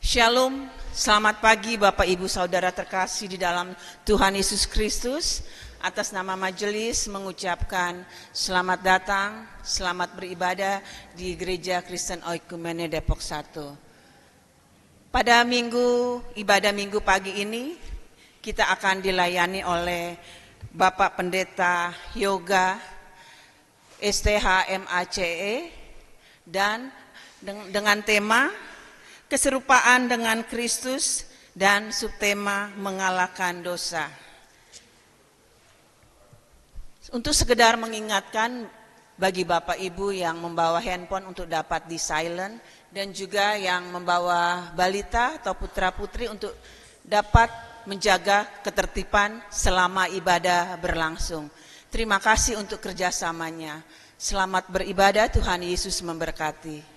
Shalom, selamat pagi Bapak Ibu Saudara terkasih di dalam Tuhan Yesus Kristus. Atas nama majelis mengucapkan selamat datang, selamat beribadah di Gereja Kristen Oikumene Depok 1. Pada ibadah minggu pagi ini, kita akan dilayani oleh Bapak Pendeta Yoga STHMACE dan dengan tema keserupaan dengan Kristus dan subtema mengalahkan dosa. Untuk sekedar mengingatkan bagi Bapak Ibu yang membawa handphone untuk dapat di silent dan juga yang membawa balita atau putra-putri untuk dapat menjaga ketertiban selama ibadah berlangsung. Terima kasih untuk kerjasamanya. Selamat beribadah, Tuhan Yesus memberkati.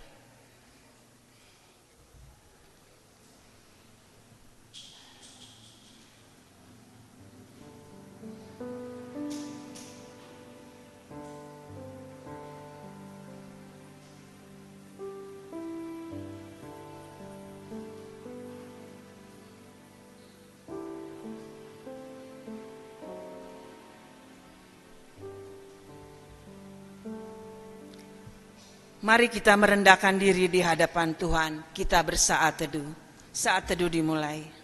Mari kita merendahkan diri di hadapan Tuhan. Kita bersaat teduh. Saat teduh dimulai.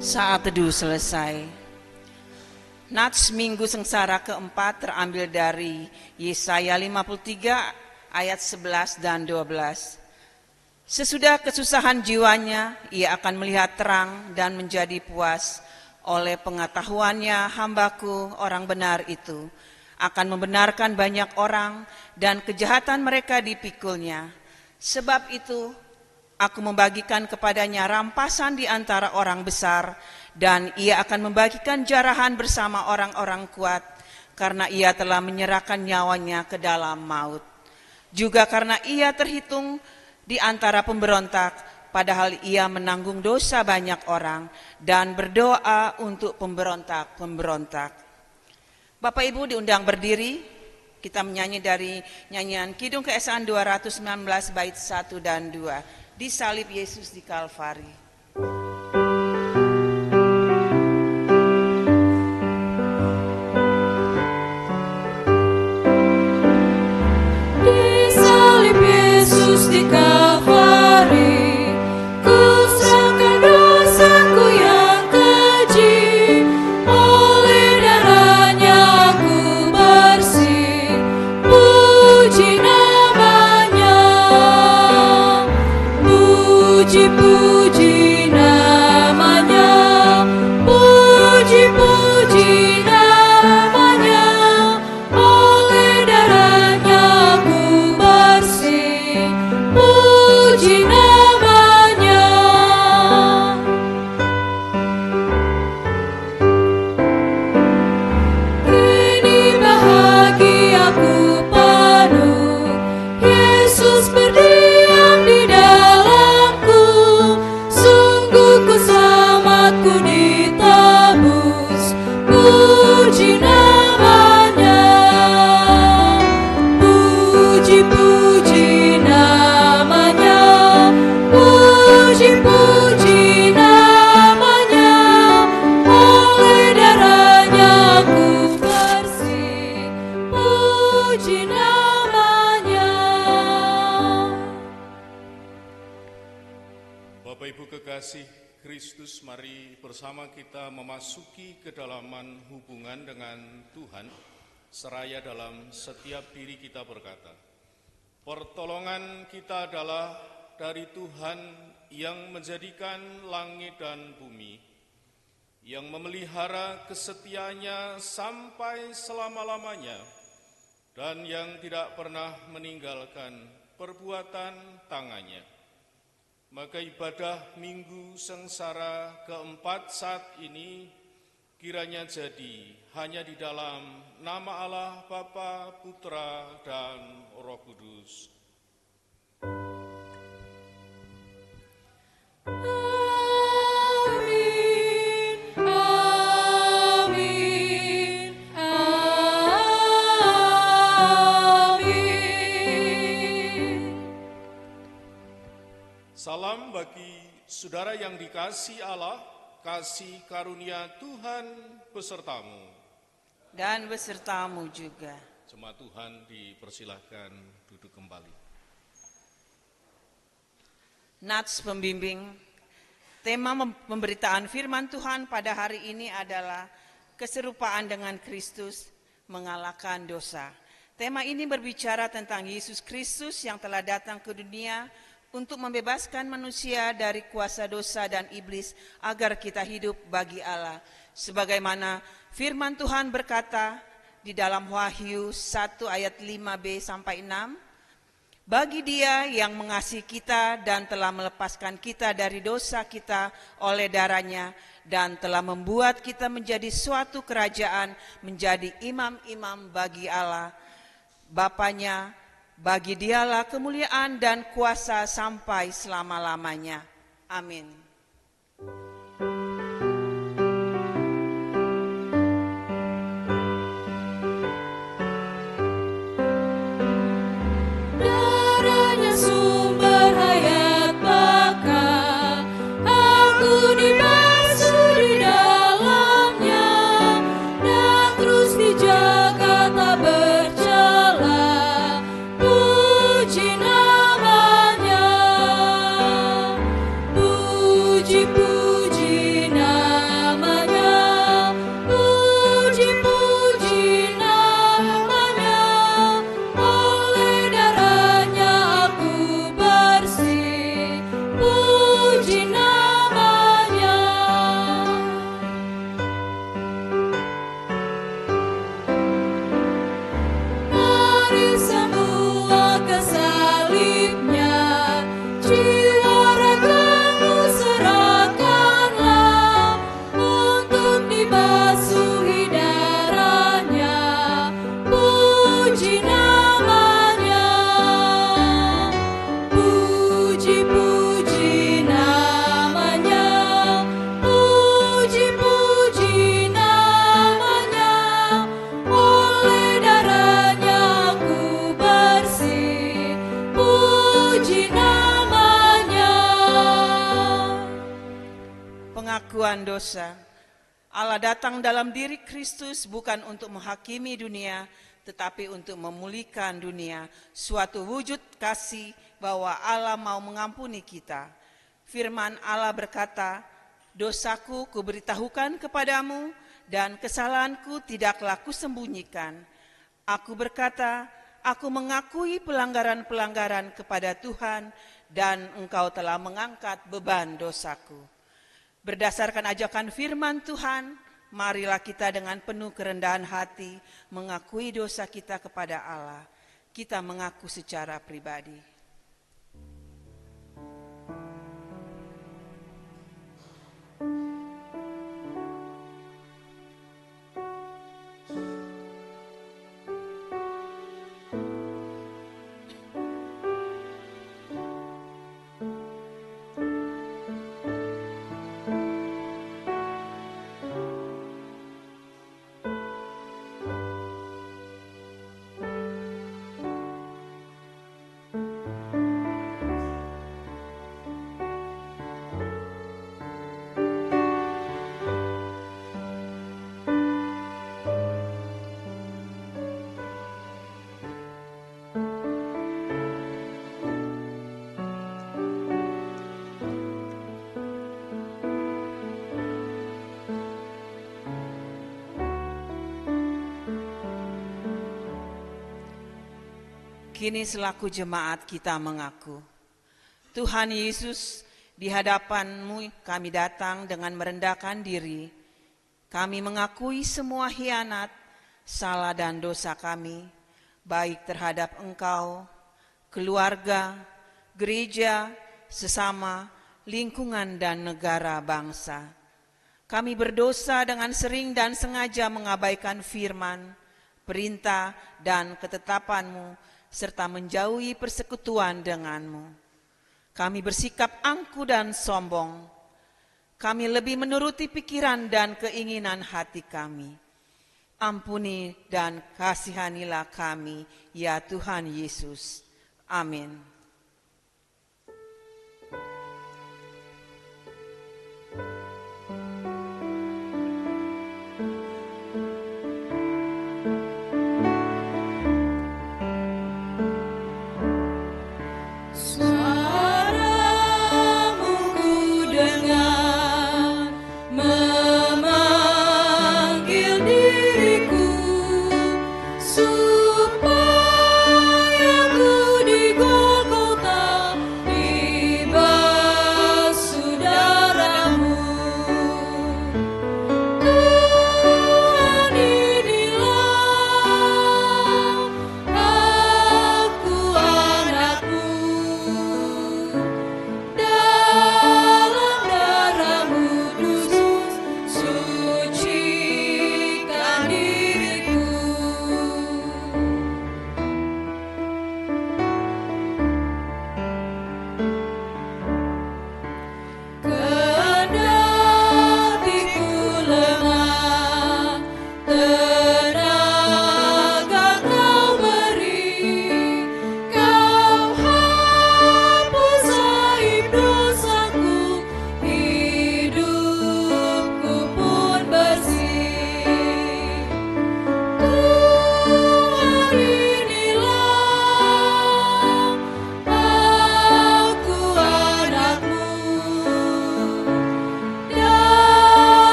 Saat teduh selesai. Nats Minggu Sengsara keempat terambil dari Yesaya 53 ayat 11 dan 12. Sesudah kesusahan jiwanya, ia akan melihat terang dan menjadi puas. Oleh pengetahuannya hambaku orang benar itu akan membenarkan banyak orang dan kejahatan mereka dipikulnya. Sebab itu aku membagikan kepadanya rampasan di antara orang besar, dan ia akan membagikan jarahan bersama orang-orang kuat, karena ia telah menyerahkan nyawanya ke dalam maut. Juga karena ia terhitung di antara pemberontak, padahal ia menanggung dosa banyak orang, dan berdoa untuk pemberontak-pemberontak. Bapak Ibu diundang berdiri, kita menyanyi dari nyanyian Kidung Keesaan 219 bait 1 dan 2. Disalib Yesus di Kalvari. Disalib Yesus di Kalvari, ku serahkan dosaku yang keji, oleh darahnya aku bersih, puji namanya. Puji-puji namanya, puji-puji namanya, oleh darahnya aku bersih, puji namanya. Kini bahagiaku penuh, Yesus berdiam di dalamku, sungguh ku selamatku ditebus, puji namanya. Puji-puji namanya, puji-puji namanya, oleh darahnya aku bersih, puji namanya. Bapak Ibu kekasih, Kristus, mari bersama kita memasuki kedalaman hubungan dengan Tuhan, seraya dalam setiap diri kita berkata, pertolongan kita adalah dari Tuhan yang menjadikan langit dan bumi, yang memelihara kesetiaannya sampai selama-lamanya, dan yang tidak pernah meninggalkan perbuatan tangannya. Maka ibadah Minggu Sengsara keempat saat ini kiranya jadi hanya di dalam nama Allah Bapa, Putra, dan Roh Kudus. Amin, amin, amin. Salam bagi saudara yang dikasihi Allah, kasih karunia Tuhan besertamu. Dan besertamu juga. Jemaat Tuhan dipersilahkan duduk kembali. Nats pembimbing, tema pemberitaan firman Tuhan pada hari ini adalah keserupaan dengan Kristus mengalahkan dosa. Tema ini berbicara tentang Yesus Kristus yang telah datang ke dunia untuk membebaskan manusia dari kuasa dosa dan iblis agar kita hidup bagi Allah. Sebagaimana firman Tuhan berkata di dalam Wahyu 1 ayat 5b sampai 6, bagi Dia yang mengasihi kita dan telah melepaskan kita dari dosa kita oleh darah-Nya dan telah membuat kita menjadi suatu kerajaan, menjadi imam-imam bagi Allah Bapanya. Bagi Dialah kemuliaan dan kuasa sampai selama-lamanya. Amin. Darahnya sumber hayat, maka aku dibasuh di dalamnya dan terus dijaga tak bercela. Puji namanya, puji-puji namanya, puji-puji namanya. Oleh darahnya aku bersih, puji namanya. Mari semua ke salibnya, jiwa ragamu serahkanlah untuk dibasuhi darahnya. Puji namanya, puji-puji namanya, puji-puji namanya. Oleh darahnya aku bersih, puji namanya. Pengakuan dosa. Allah datang dalam diri Kristus bukan untuk menghakimi dunia, tetapi untuk memulihkan dunia. Suatu wujud kasih bahwa Allah mau mengampuni kita. Firman Allah berkata, dosaku kuberitahukan kepadamu dan kesalahanku tidaklah kusembunyikan. Aku berkata, aku mengakui pelanggaran-pelanggaran kepada Tuhan dan Engkau telah mengangkat beban dosaku. Berdasarkan ajakan firman Tuhan, marilah kita dengan penuh kerendahan hati mengakui dosa kita kepada Allah. Kita mengaku secara pribadi. kini selaku jemaat kita mengaku, Tuhan Yesus, di hadapan-Mu kami datang dengan merendahkan diri. Kami mengakui semua hianat, salah dan dosa kami, baik terhadap Engkau, keluarga, gereja, sesama, lingkungan dan negara bangsa. Kami berdosa dengan sering dan sengaja mengabaikan firman, perintah dan ketetapan-Mu, serta menjauhi persekutuan dengan-Mu. Kami bersikap angkuh dan sombong. Kami lebih menuruti pikiran dan keinginan hati kami. Ampuni dan kasihanilah kami, ya Tuhan Yesus. Amin.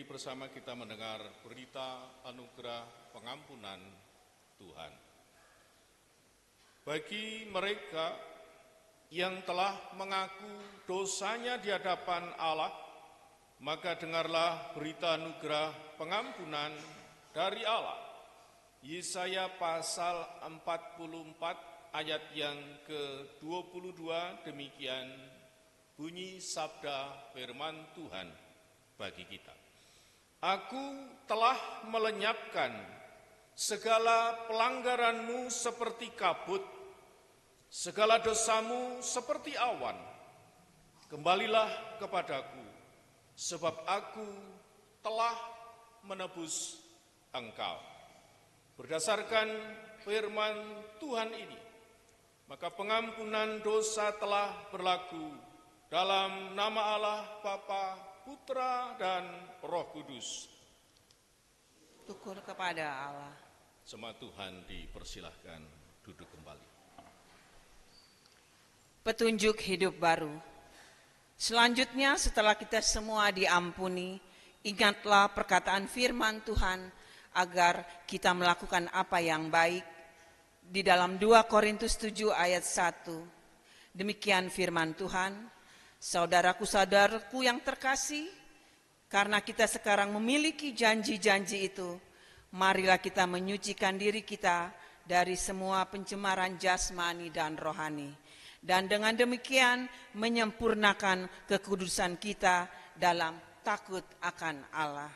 Bersama kita mendengar berita anugerah pengampunan Tuhan. Bagi mereka yang telah mengaku dosanya di hadapan Allah, maka dengarlah berita anugerah pengampunan dari Allah. Yesaya pasal 44 ayat yang ke-22, demikian bunyi sabda firman Tuhan bagi kita. Aku telah melenyapkan segala pelanggaranmu seperti kabut, segala dosamu seperti awan. Kembalilah kepadaku, sebab aku telah menebus engkau. Berdasarkan firman Tuhan ini, maka pengampunan dosa telah berlaku dalam nama Allah Bapa, Putra dan Roh Kudus. Syukur kepada Allah. Jemaat Tuhan dipersilahkan duduk kembali. Petunjuk hidup baru. Selanjutnya setelah kita semua diampuni, ingatlah perkataan firman Tuhan agar kita melakukan apa yang baik. Di dalam 2 Korintus 7 ayat 1. Demikian firman Tuhan. Saudaraku-saudaraku yang terkasih, karena kita sekarang memiliki janji-janji itu, marilah kita menyucikan diri kita dari semua pencemaran jasmani dan rohani, dan dengan demikian menyempurnakan kekudusan kita dalam takut akan Allah.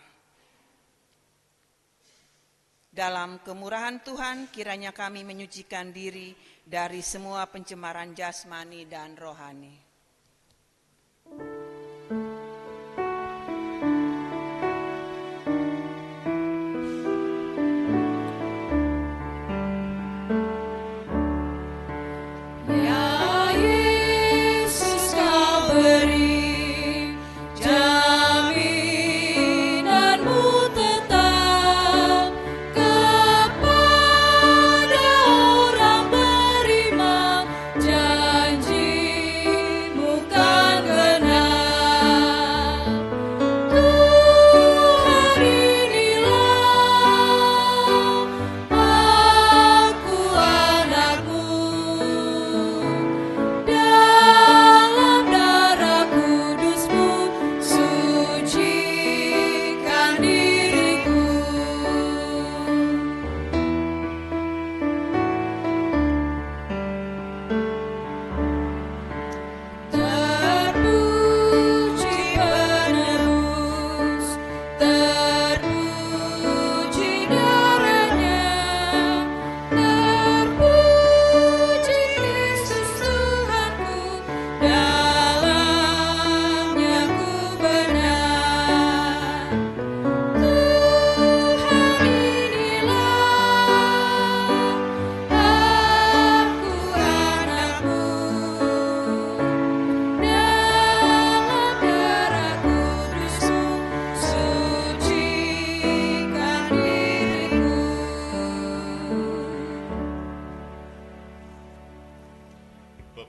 Dalam kemurahan Tuhan, kiranya kami menyucikan diri dari semua pencemaran jasmani dan rohani. Kepada orang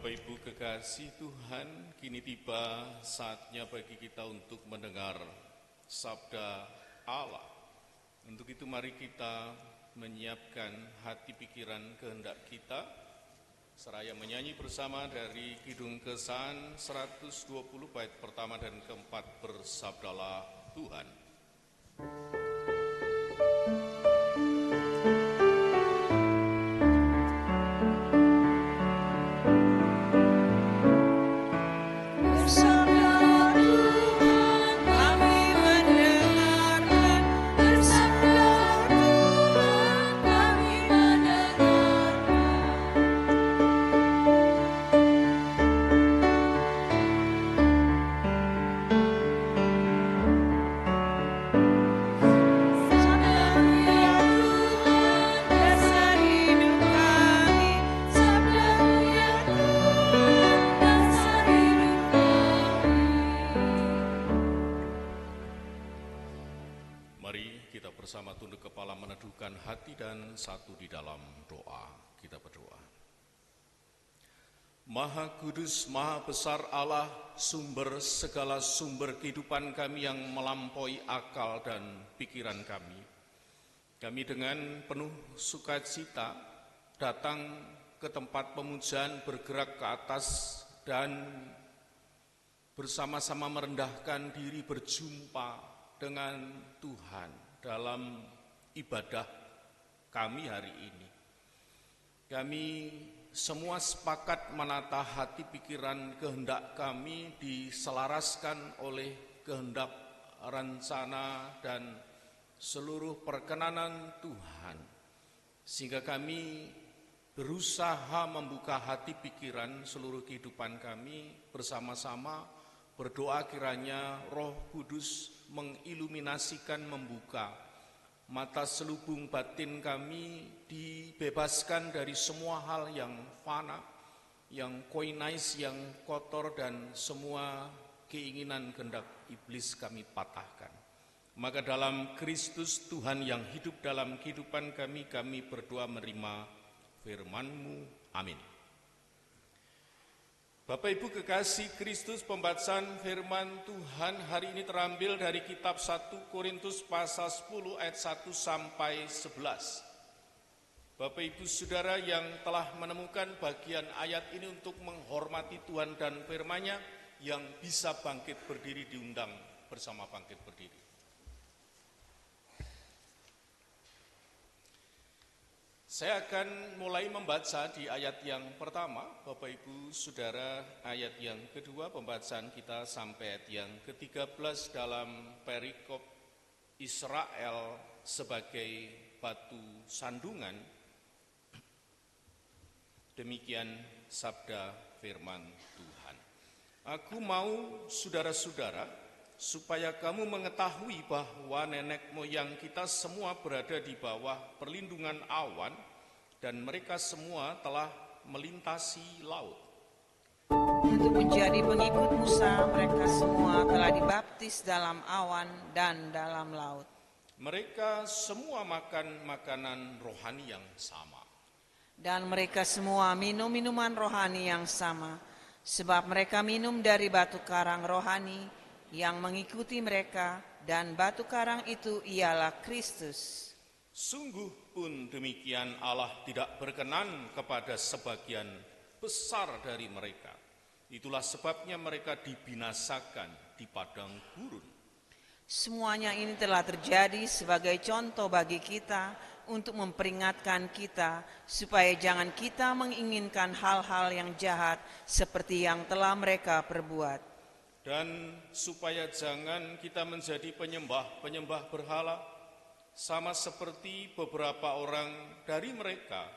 Bapak Ibu kekasih Tuhan, kini tiba saatnya bagi kita untuk mendengar sabda Allah. Untuk itu mari kita menyiapkan hati pikiran kehendak kita, seraya menyanyi bersama dari Kidung Kesan 120 bait pertama dan keempat, bersabdalah Tuhan. Bersama tunduk kepala meneduhkan hati dan satu di dalam doa. Kita berdoa. Maha Kudus, Maha Besar Allah, sumber segala sumber kehidupan kami yang melampaui akal dan pikiran kami. Kami dengan penuh sukacita datang ke tempat pemujaan, bergerak ke atas dan bersama-sama merendahkan diri berjumpa dengan Tuhan dalam ibadah kami hari ini. Kami semua sepakat menata hati pikiran kehendak kami diselaraskan oleh kehendak, rencana, dan seluruh perkenanan Tuhan. Sehingga kami berusaha membuka hati pikiran seluruh kehidupan kami bersama-sama berdoa kiranya Roh Kudus mengiluminasikan, membuka mata selubung batin kami, dibebaskan dari semua hal yang fana, yang koinais, yang kotor, dan semua keinginan kehendak iblis kami patahkan. Maka dalam Kristus Tuhan yang hidup dalam kehidupan kami, kami berdoa menerima firman-Mu. Amin. Bapak Ibu kekasih Kristus, pembacaan firman Tuhan hari ini terambil dari kitab 1 Korintus pasal 10 ayat 1 sampai 11. Bapak Ibu Saudara yang telah menemukan bagian ayat ini untuk menghormati Tuhan dan firman-Nya, yang bisa bangkit berdiri diundang bersama bangkit berdiri. Saya akan mulai membaca di ayat yang pertama, Bapak Ibu Saudara, ayat yang kedua, pembacaan kita sampai ayat yang ke-13 dalam perikop Israel sebagai batu sandungan. Demikian sabda firman Tuhan. Aku mau saudara-saudara, supaya kamu mengetahui bahwa nenek moyang kita semua berada di bawah perlindungan awan, dan mereka semua telah melintasi laut. Untuk menjadi pengikut Musa, mereka semua telah dibaptis dalam awan dan dalam laut. Mereka semua makan makanan rohani yang sama. Dan mereka semua minum minuman rohani yang sama, sebab mereka minum dari batu karang rohani yang mengikuti mereka, dan batu karang itu ialah Kristus. Sungguh pun demikian, Allah tidak berkenan kepada sebagian besar dari mereka. Itulah sebabnya mereka dibinasakan di padang gurun. Semuanya ini telah terjadi sebagai contoh bagi kita, untuk memperingatkan kita supaya jangan kita menginginkan hal-hal yang jahat seperti yang telah mereka perbuat. Dan supaya jangan kita menjadi penyembah berhala, sama seperti beberapa orang dari mereka,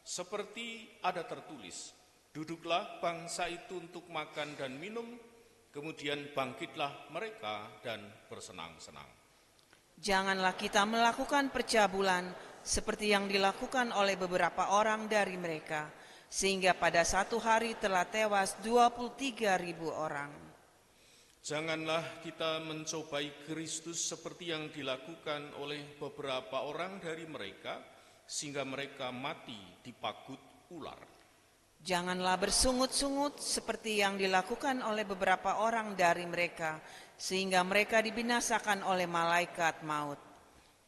seperti ada tertulis, duduklah bangsa itu untuk makan dan minum, kemudian bangkitlah mereka dan bersenang-senang. Janganlah kita melakukan percabulan seperti yang dilakukan oleh beberapa orang dari mereka, sehingga pada satu hari telah tewas 23.000 orang. Janganlah kita mencobai Kristus seperti yang dilakukan oleh beberapa orang dari mereka, sehingga mereka mati dipagut ular. Janganlah bersungut-sungut seperti yang dilakukan oleh beberapa orang dari mereka, sehingga mereka dibinasakan oleh malaikat maut.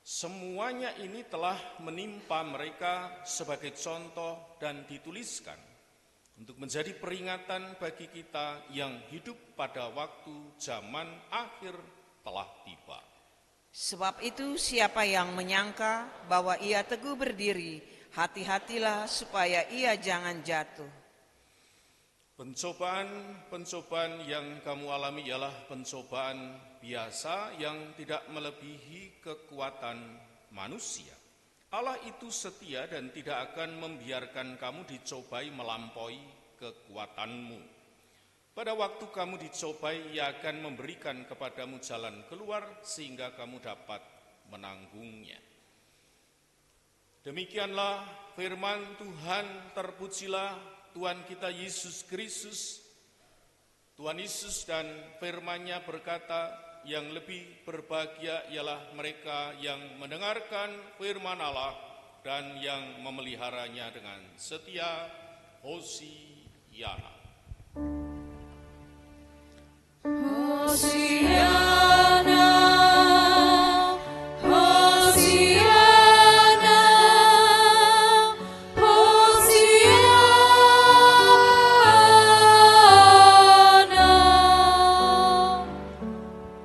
Semuanya ini telah menimpa mereka sebagai contoh dan dituliskan untuk menjadi peringatan bagi kita yang hidup pada waktu zaman akhir telah tiba. Sebab itu siapa yang menyangka bahwa ia teguh berdiri, hati-hatilah supaya ia jangan jatuh. Pencobaan yang kamu alami ialah pencobaan biasa yang tidak melebihi kekuatan manusia. Allah itu setia dan tidak akan membiarkan kamu dicobai melampaui kekuatanmu. Pada waktu kamu dicobai, Ia akan memberikan kepadamu jalan keluar sehingga kamu dapat menanggungnya. Demikianlah firman Tuhan, terpujilah Tuhan kita Yesus Kristus. Tuhan Yesus dan firman-Nya berkata, yang lebih berbahagia ialah mereka yang mendengarkan firman Allah dan yang memeliharanya dengan setia. Hosiana. Hosiana, Hosiana, Hosiana.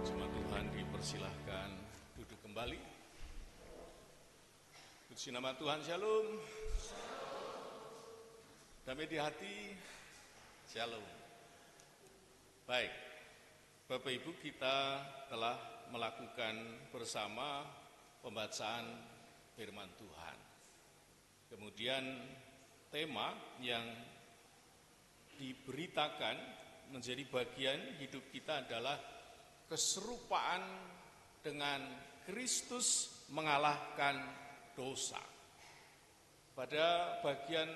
Jemaat Tuhan dipersilahkan duduk kembali. Puji nama Tuhan, shalom. Damai di hati, shalom. Baik, Bapak Ibu, kita telah melakukan bersama pembacaan firman Tuhan. Kemudian tema yang diberitakan menjadi bagian hidup kita adalah keserupaan dengan Kristus mengalahkan dosa. Pada bagian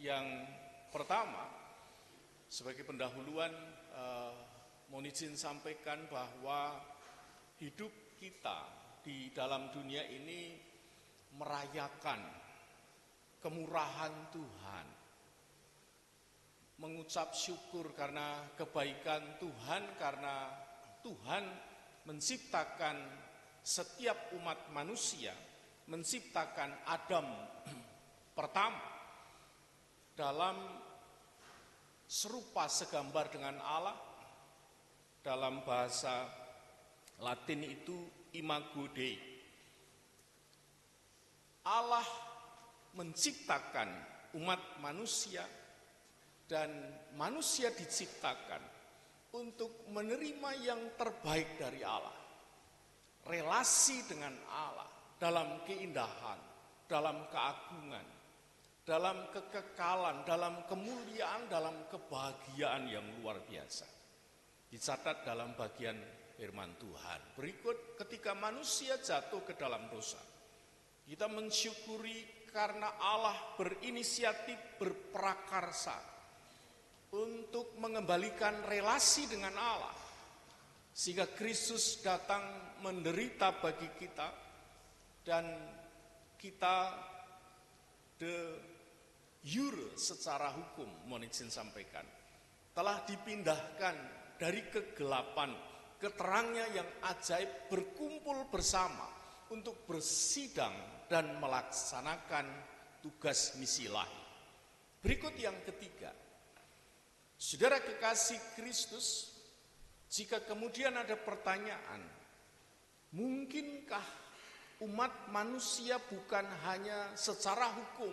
yang pertama, sebagai pendahuluan, mohon izin sampaikan bahwa hidup kita di dalam dunia ini merayakan kemurahan Tuhan, mengucap syukur karena kebaikan Tuhan, karena Tuhan menciptakan setiap umat manusia, menciptakan Adam pertama dalam serupa segambar dengan Allah. Dalam bahasa Latin itu imago Dei. Allah menciptakan umat manusia dan manusia diciptakan untuk menerima yang terbaik dari Allah. Relasi dengan Allah dalam keindahan, dalam keagungan, dalam kekekalan, dalam kemuliaan, dalam kebahagiaan yang luar biasa. Dicatat dalam bagian firman Tuhan. Berikut, ketika manusia jatuh ke dalam dosa, kita mensyukuri karena Allah berinisiatif, berprakarsa untuk mengembalikan relasi dengan Allah, sehingga Kristus datang menderita bagi kita, dan kita de jure secara hukum, mohon izin sampaikan, telah dipindahkan dari kegelapan ke terangnya yang ajaib, berkumpul bersama untuk bersidang dan melaksanakan tugas misi ilahi. Berikut yang ketiga, saudara kekasih Kristus, jika kemudian ada pertanyaan, mungkinkah umat manusia bukan hanya secara hukum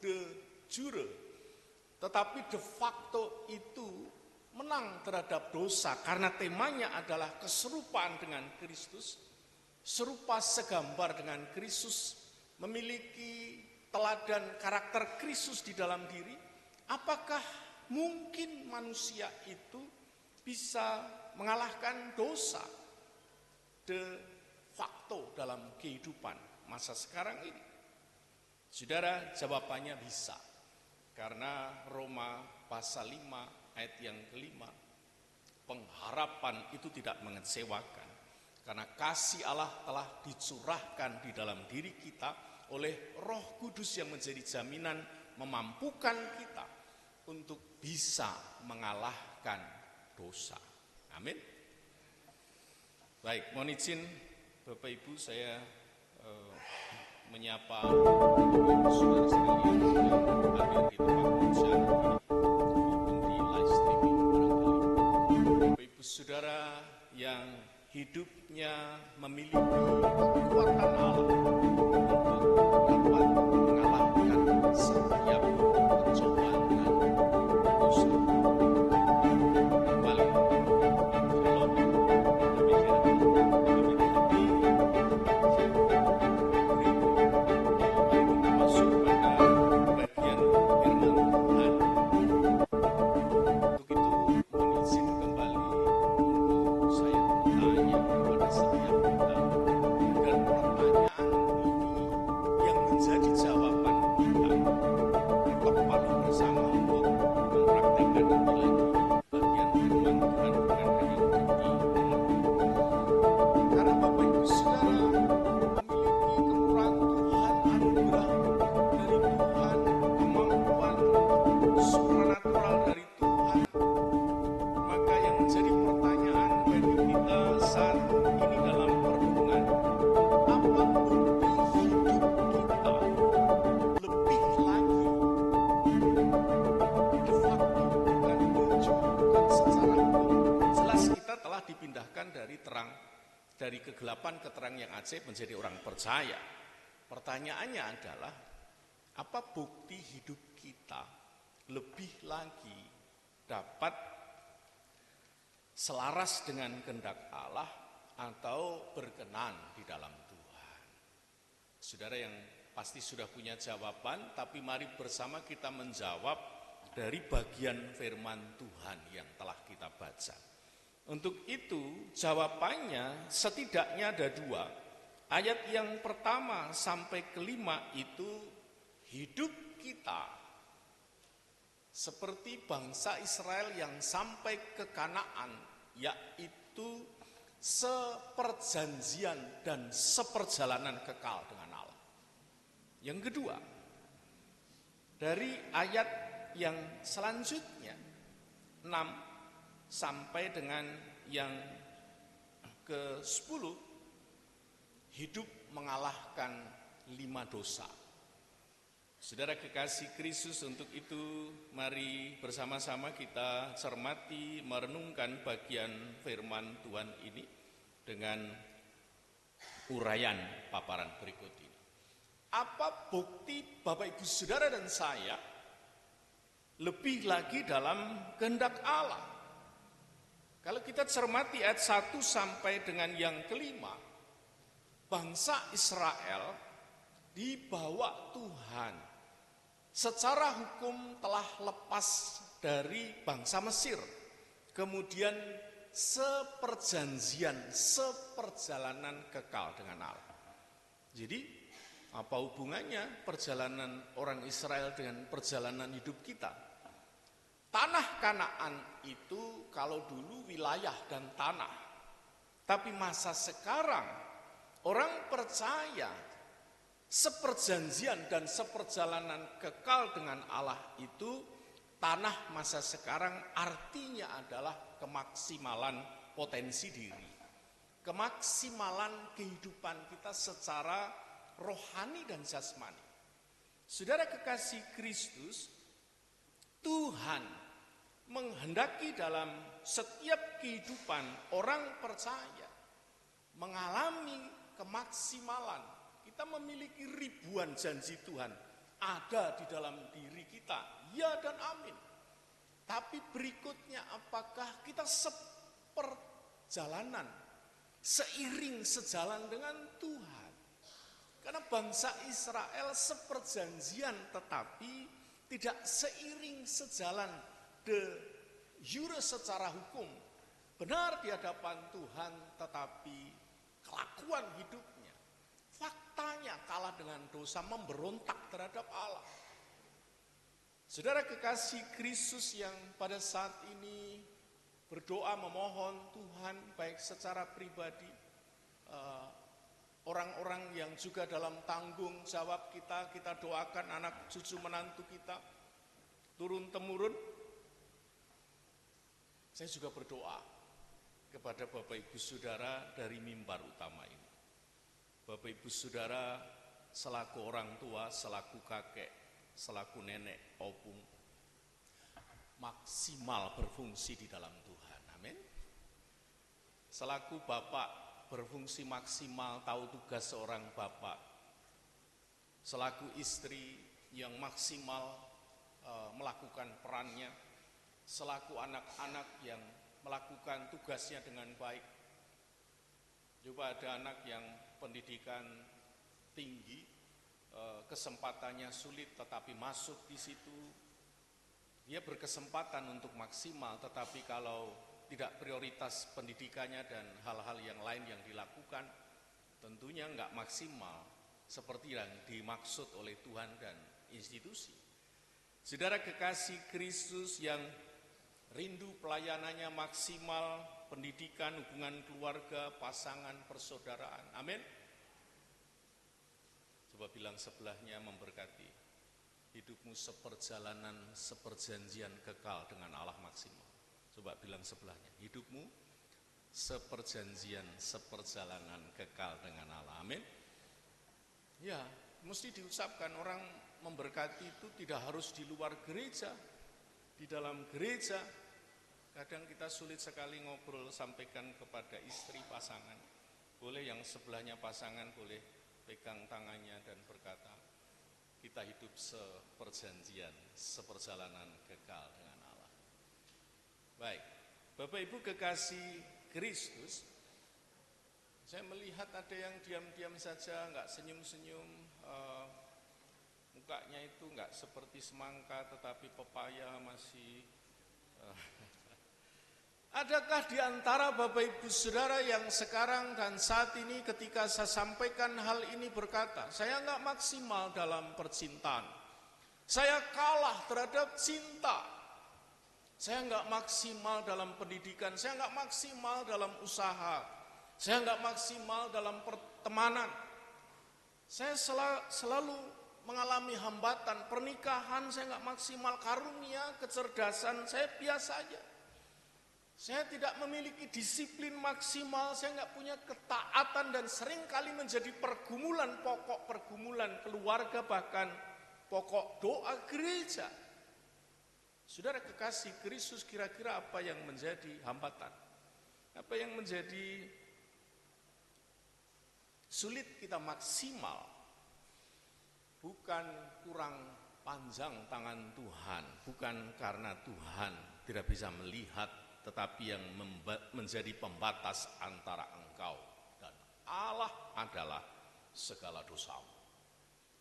de jure, tetapi de facto itu menang terhadap dosa, karena temanya adalah keserupaan dengan Kristus, serupa segambar dengan Kristus, memiliki teladan karakter Kristus di dalam diri. Apakah mungkin manusia itu bisa mengalahkan dosa de facto dalam kehidupan masa sekarang ini? Saudara, jawabannya bisa, karena Roma pasal 5 ayat yang kelima, pengharapan itu tidak mengecewakan, karena kasih Allah telah dicurahkan di dalam diri kita oleh Roh Kudus yang menjadi jaminan memampukan kita untuk bisa mengalahkan dosa. Amin. Baik, mohon izin Bapak Ibu saya menyapa saudara sekalian yang hadir di tempat pengajian maupun di live streaming barangkali. Bapak Ibu Saudara yang hidupnya memiliki kekuatan Allah untuk dapat mengalahkan setiap pencobaan dan dosa. Kembali, shalom, demikian lebih-lebih masuk pada bagian firman Tuhan. Untuk itu mohon izin kembali untuk saya bertanya kepada setiap kita, agar pertanyaan ini yang menjadi jawaban kita. Ketok palu bersama untuk mempraktikkan nanti lagi bagian firman Tuhan bukan hanya untuk dimengerti. Karena Bapak Ibu Saudara memiliki kemurahan Tuhan, anugerah dari Tuhan, kemampuan supranatural dari Tuhan. Maka yang menjadi pertanyaan bagi kita saat ini dalam perenungan, apa bukti hidup kita lebih lagi de facto dan menunjukkan secara umum. Jelas kita telah dipindahkan dari kegelapan ke terang yang ajaib menjadi orang percaya. Pertanyaannya adalah, apa bukti hidup kita lebih lagi dapat selaras dengan kehendak Allah atau berkenan di dalam Tuhan? Saudara yang pasti sudah punya jawaban, tapi mari bersama kita menjawab dari bagian firman Tuhan yang telah kita baca. Untuk itu jawabannya setidaknya ada dua. Ayat yang pertama sampai kelima itu hidup kita seperti bangsa Israel yang sampai ke Kanaan, yaitu seperjanjian dan seperjalanan kekal dengan Allah. Yang kedua, dari ayat yang selanjutnya 6 sampai dengan yang ke-10, hidup mengalahkan 5 dosa. Saudara kekasih Kristus, untuk itu mari bersama-sama kita cermati, merenungkan bagian firman Tuhan ini dengan uraian paparan berikut ini. Apa bukti Bapak Ibu Saudara dan saya lebih lagi dalam kehendak Allah? Kalau kita cermati ayat 1 sampai dengan yang kelima, bangsa Israel dibawa Tuhan secara hukum telah lepas dari bangsa Mesir, kemudian seperjalanan kekal dengan Allah. Jadi apa hubungannya perjalanan orang Israel dengan perjalanan hidup kita? Tanah Kanaan itu kalau dulu wilayah dan tanah, tapi masa sekarang orang percaya seperjanjian dan seperjalanan kekal dengan Allah itu, tanah masa sekarang artinya adalah kemaksimalan potensi diri, kemaksimalan kehidupan kita secara rohani dan jasmani. Saudara kekasih Kristus, Tuhan menghendaki dalam setiap kehidupan orang percaya mengalami kemaksimalan. Kita memiliki ribuan janji Tuhan ada di dalam diri kita, ya dan amin. Tapi berikutnya, apakah kita seperjalanan, seiring sejalan dengan Tuhan? Karena bangsa Israel seperjanjian tetapi tidak seiring sejalan de jure secara hukum, benar di hadapan Tuhan, tetapi kelakuan hidupnya, faktanya kalah dengan dosa, memberontak terhadap Allah. Saudara kekasih Kristus yang pada saat ini berdoa memohon Tuhan, baik secara pribadi, orang-orang yang juga dalam tanggung jawab kita doakan anak cucu menantu kita, turun-temurun. Saya juga berdoa kepada Bapak Ibu Saudara dari mimbar utama ini. Bapak Ibu Saudara selaku orang tua, selaku kakek, selaku nenek, opung, maksimal berfungsi di dalam Tuhan. Amin. Selaku bapak berfungsi maksimal, tahu tugas seorang bapak. Selaku istri yang maksimal melakukan perannya. Selaku anak-anak yang melakukan tugasnya dengan baik. Coba ada anak yang pendidikan tinggi, kesempatannya sulit tetapi masuk di situ. Dia berkesempatan untuk maksimal, tetapi kalau tidak prioritas pendidikannya dan hal-hal yang lain yang dilakukan, tentunya enggak maksimal seperti yang dimaksud oleh Tuhan dan institusi. Saudara kekasih Kristus yang rindu pelayanannya maksimal, pendidikan, hubungan keluarga, pasangan, persaudaraan. Amin. Coba bilang sebelahnya, memberkati hidupmu seperjalanan, seperjanjian kekal dengan Allah maksimal. Coba bilang sebelahnya, hidupmu seperjanjian, seperjalanan kekal dengan Allah. Amin. Ya, mesti diucapkan. Orang memberkati itu tidak harus di luar gereja, di dalam gereja. Kadang kita sulit sekali ngobrol, sampaikan kepada istri pasangan. Boleh yang sebelahnya pasangan, boleh pegang tangannya dan berkata, kita hidup seperjanjian, seperjalanan kekal dengan Allah. Baik, Bapak Ibu kekasih Kristus, saya melihat ada yang diam-diam saja, enggak senyum-senyum, mukanya itu enggak seperti semangka, tetapi pepaya masih. Adakah di antara Bapak Ibu Saudara yang sekarang dan saat ini ketika saya sampaikan hal ini berkata, saya enggak maksimal dalam percintaan, saya kalah terhadap cinta, saya enggak maksimal dalam pendidikan, saya enggak maksimal dalam usaha, saya enggak maksimal dalam pertemanan, saya selalu mengalami hambatan, pernikahan saya enggak maksimal, karunia, kecerdasan saya biasa aja. Saya tidak memiliki disiplin maksimal, saya enggak punya ketaatan dan seringkali menjadi pergumulan, pokok pergumulan keluarga, bahkan pokok doa gereja. Saudara kekasih Kristus, kira-kira apa yang menjadi hambatan? Apa yang menjadi sulit kita maksimal? Bukan kurang panjang tangan Tuhan, bukan karena Tuhan tidak bisa melihat, tetapi yang menjadi pembatas antara engkau dan Allah adalah segala dosamu.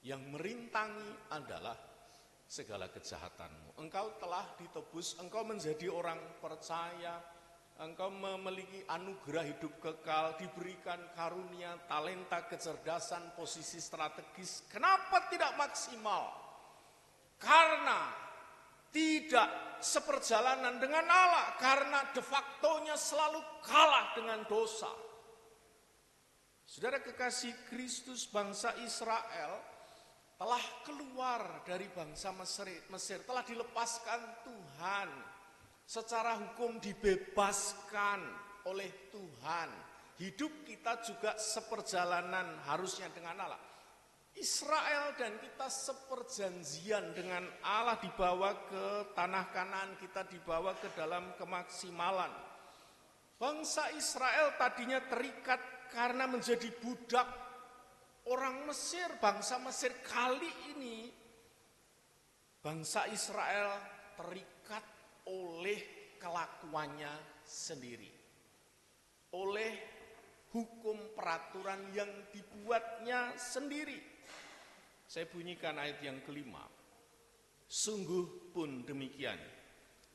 Yang merintangi adalah segala kejahatanmu. Engkau telah ditebus, engkau menjadi orang percaya, engkau memiliki anugerah hidup kekal, diberikan karunia, talenta, kecerdasan, posisi strategis. Kenapa tidak maksimal? Karena tidak seperjalanan dengan Allah, karena de facto-nya selalu kalah dengan dosa. Saudara kekasih Kristus, bangsa Israel telah keluar dari bangsa Mesir, telah dilepaskan Tuhan. Secara hukum dibebaskan oleh Tuhan. Hidup kita juga seperjalanan harusnya dengan Allah. Israel dan kita seperjanjian dengan Allah, dibawa ke tanah Kanaan, kita dibawa ke dalam kemaksimalan. Bangsa Israel tadinya terikat karena menjadi budak orang Mesir, bangsa Mesir. Kali ini bangsa Israel terikat oleh kelakuannya sendiri, oleh hukum peraturan yang dibuatnya sendiri. Saya bunyikan ayat yang kelima. Sungguh pun demikian,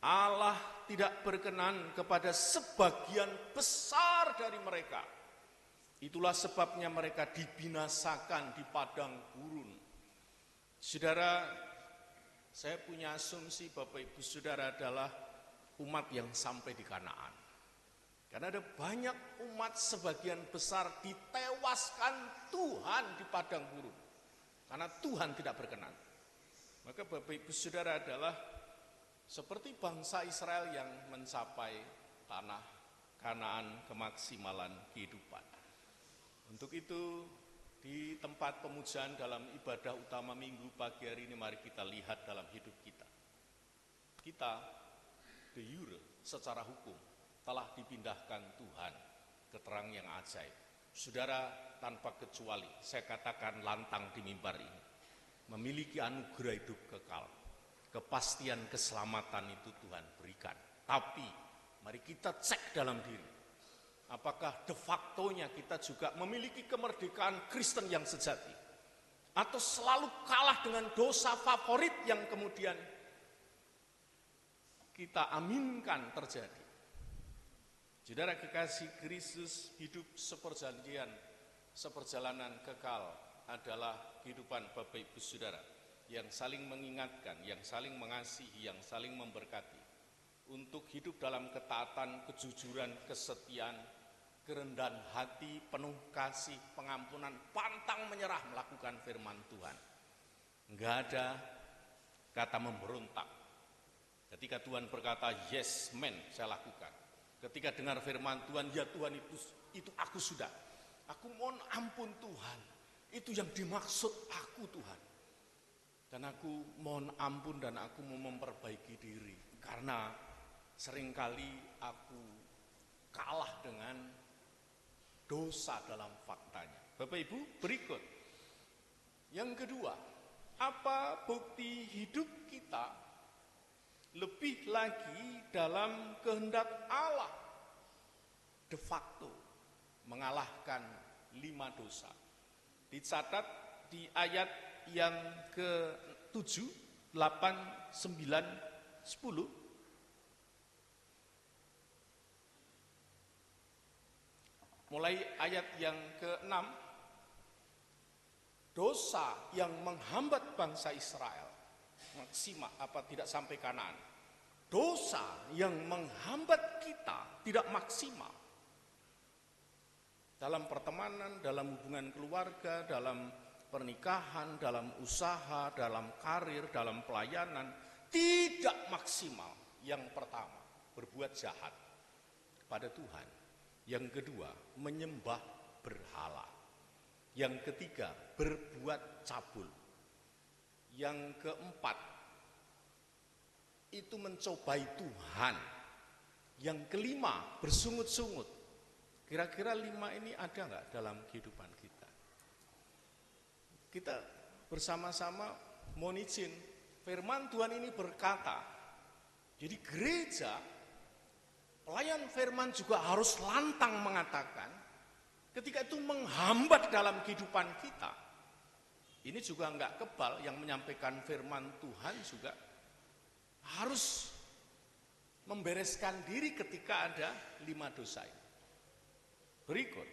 Allah tidak berkenan kepada sebagian besar dari mereka. Itulah sebabnya mereka dibinasakan di padang gurun. Saudara, saya punya asumsi Bapak Ibu Saudara adalah umat yang sampai di Kanaan. Karena ada banyak umat sebagian besar ditewaskan Tuhan di padang gurun. Karena Tuhan tidak berkenan. Maka Bapak Ibu Saudara adalah seperti bangsa Israel yang mencapai tanah Kanaan kemaksimalan kehidupan. Untuk itu, di tempat pemujaan dalam ibadah utama minggu pagi hari ini, mari kita lihat dalam hidup kita. Kita de jure secara hukum telah dipindahkan Tuhan ke terang yang ajaib. Saudara, tanpa kecuali, saya katakan lantang di mimbar ini, memiliki anugerah hidup kekal. Kepastian keselamatan itu Tuhan berikan. Tapi mari kita cek dalam diri, apakah de facto-nya kita juga memiliki kemerdekaan Kristen yang sejati, atau selalu kalah dengan dosa favorit yang kemudian kita aminkan terjadi. Saudara kekasih, Kristus hidup seperjalanan kekal adalah kehidupan Bapak Ibu Saudara yang saling mengingatkan, yang saling mengasihi, yang saling memberkati untuk hidup dalam ketaatan, kejujuran, kesetiaan, kerendahan hati, penuh kasih, pengampunan, pantang menyerah melakukan firman Tuhan. Enggak ada kata memberontak. Ketika Tuhan berkata, yes man, saya lakukan. Ketika dengar firman Tuhan, ya Tuhan itu aku sudah. Aku mohon ampun Tuhan, itu yang dimaksud aku Tuhan. Dan aku mohon ampun dan aku mau memperbaiki diri. Karena seringkali aku kalah dengan dosa dalam faktanya. Bapak Ibu, berikut. Yang kedua, apa bukti hidup kita lebih lagi dalam kehendak Allah de facto mengalahkan 5 dosa. Dicatat di ayat yang ke-7, 8, 9, 10. Mulai ayat yang ke-6, dosa yang menghambat bangsa Israel maksimal tidak sampai Kanaan. Dosa yang menghambat kita tidak maksimal dalam pertemanan, dalam hubungan keluarga, dalam pernikahan, dalam usaha, dalam karir, dalam pelayanan, tidak maksimal. Yang pertama, berbuat jahat kepada Tuhan. Yang kedua, menyembah berhala. Yang ketiga, berbuat cabul. Yang keempat, itu mencobai Tuhan. Yang kelima, bersungut-sungut. Kira-kira 5 ini ada nggak dalam kehidupan kita? Kita bersama-sama mohon izin, firman Tuhan ini berkata, jadi gereja, pelayan firman juga harus lantang mengatakan, ketika itu menghambat dalam kehidupan kita, ini juga enggak kebal, yang menyampaikan firman Tuhan juga harus membereskan diri ketika ada 5 dosa ini. Berikut,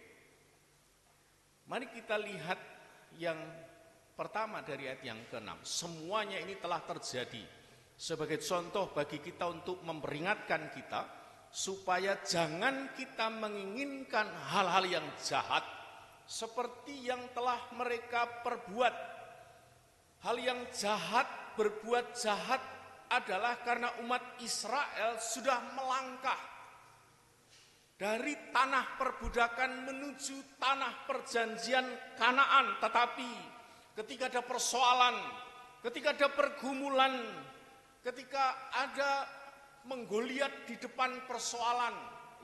mari kita lihat yang pertama dari ayat yang ke-6. Semuanya ini telah terjadi sebagai contoh bagi kita untuk memperingatkan kita supaya jangan kita menginginkan hal-hal yang jahat seperti yang telah mereka perbuat. Hal yang jahat, berbuat jahat adalah karena umat Israel sudah melangkah dari tanah perbudakan menuju tanah perjanjian Kanaan. Tetapi ketika ada persoalan, ketika ada pergumulan, ketika ada menggoliat di depan persoalan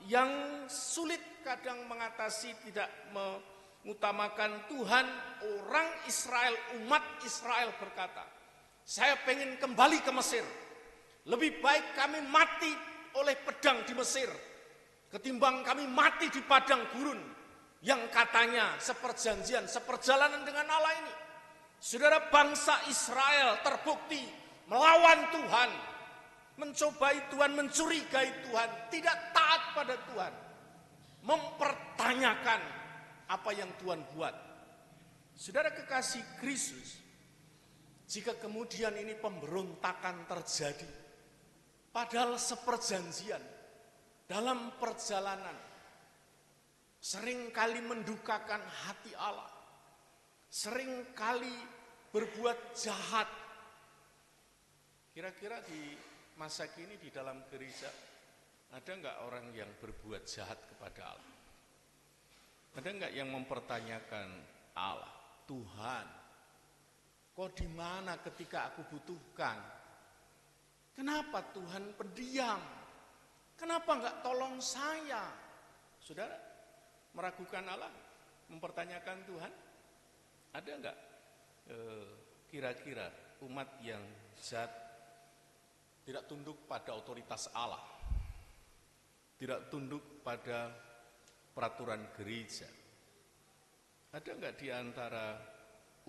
yang sulit kadang mengatasi, tidak mengutamakan Tuhan, orang Israel, umat Israel berkata, saya pengen kembali ke Mesir. Lebih baik kami mati oleh pedang di Mesir ketimbang kami mati di padang gurun yang katanya seperjanjian, seperjalanan dengan Allah ini. Saudara, bangsa Israel terbukti melawan Tuhan, mencobai Tuhan, mencurigai Tuhan, tidak taat pada Tuhan, mempertanyakan apa yang Tuhan buat. Saudara kekasih Kristus, jika kemudian ini pemberontakan terjadi, padahal seperjanjian dalam perjalanan seringkali mendukakan hati Allah, seringkali berbuat jahat. Kira-kira di masa kini di dalam gereja ada nggak orang yang berbuat jahat kepada Allah? Ada nggak yang mempertanyakan Allah, Tuhan, kok di mana ketika aku butuhkan? Kenapa Tuhan pendiam? Kenapa nggak tolong saya? Saudara, meragukan Allah, mempertanyakan Tuhan? Ada nggak kira-kira umat yang jahat, tidak tunduk pada otoritas Allah, tidak tunduk pada peraturan gereja? Ada nggak di antara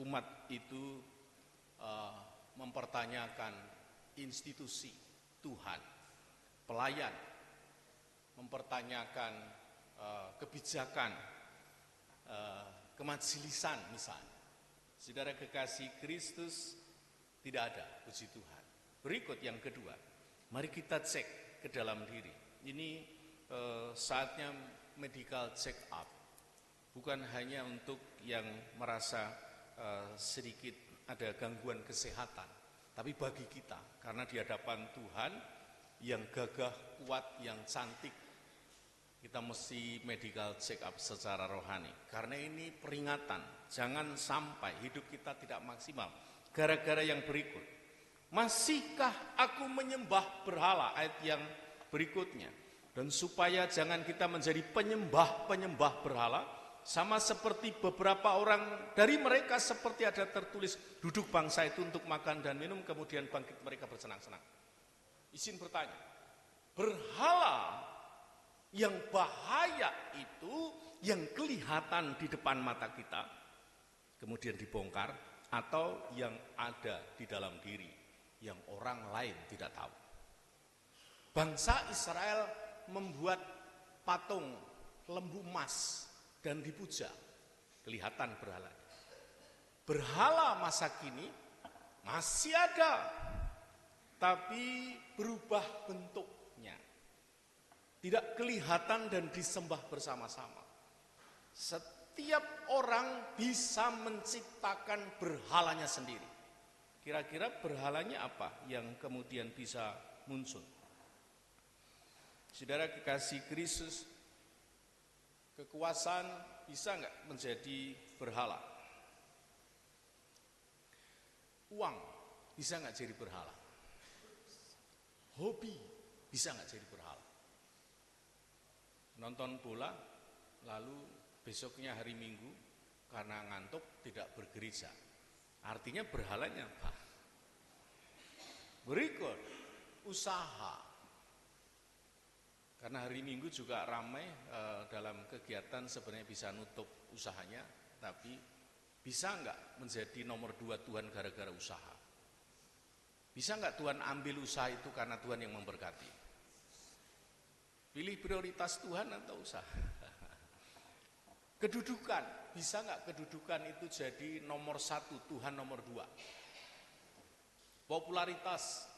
umat itu mempertanyakan institusi Tuhan, pelayan, mempertanyakan kebijakan kemajelisan misalnya? Saudara kekasih Kristus, tidak ada, puji Tuhan. Berikut yang kedua, mari kita cek ke dalam diri. Ini saatnya medical check up. Bukan hanya untuk yang merasa sedikit ada gangguan kesehatan, tapi bagi kita, karena di hadapan Tuhan yang gagah, kuat, yang cantik, kita mesti medical check up secara rohani. Karena ini peringatan, jangan sampai hidup kita tidak maksimal gara-gara yang berikut. Masihkah aku menyembah berhala? Ayat yang berikutnya. Dan supaya jangan kita menjadi penyembah-penyembah berhala, sama seperti beberapa orang dari mereka, seperti ada tertulis, duduk bangsa itu untuk makan dan minum, kemudian bangkit mereka bersenang-senang. Izin bertanya, berhala yang bahaya itu yang kelihatan di depan mata kita, kemudian dibongkar, atau yang ada di dalam diri, yang orang lain tidak tahu? Bangsa Israel membuat patung lembu emas dan dipuja, kelihatan berhala. Berhala masa kini masih ada, tapi berubah bentuknya, tidak kelihatan dan disembah bersama-sama. Setiap orang bisa menciptakan berhalanya sendiri. Kira-kira berhalanya apa yang kemudian bisa muncul? Saudara kekasih Kristus, kekuasaan bisa nggak menjadi berhala? Uang bisa nggak jadi berhala? Hobi bisa nggak jadi berhala? Nonton bola, lalu besoknya hari Minggu karena ngantuk tidak bergereja, artinya berhalanya apa? Berikut, usaha. Karena hari Minggu juga ramai dalam kegiatan, sebenarnya bisa nutup usahanya, tapi bisa nggak menjadi nomor 2 Tuhan gara-gara usaha? Bisa nggak Tuhan ambil usaha itu karena Tuhan yang memberkati? Pilih prioritas Tuhan atau usaha? Kedudukan, bisa nggak kedudukan itu jadi nomor 1, Tuhan nomor 2? Popularitas,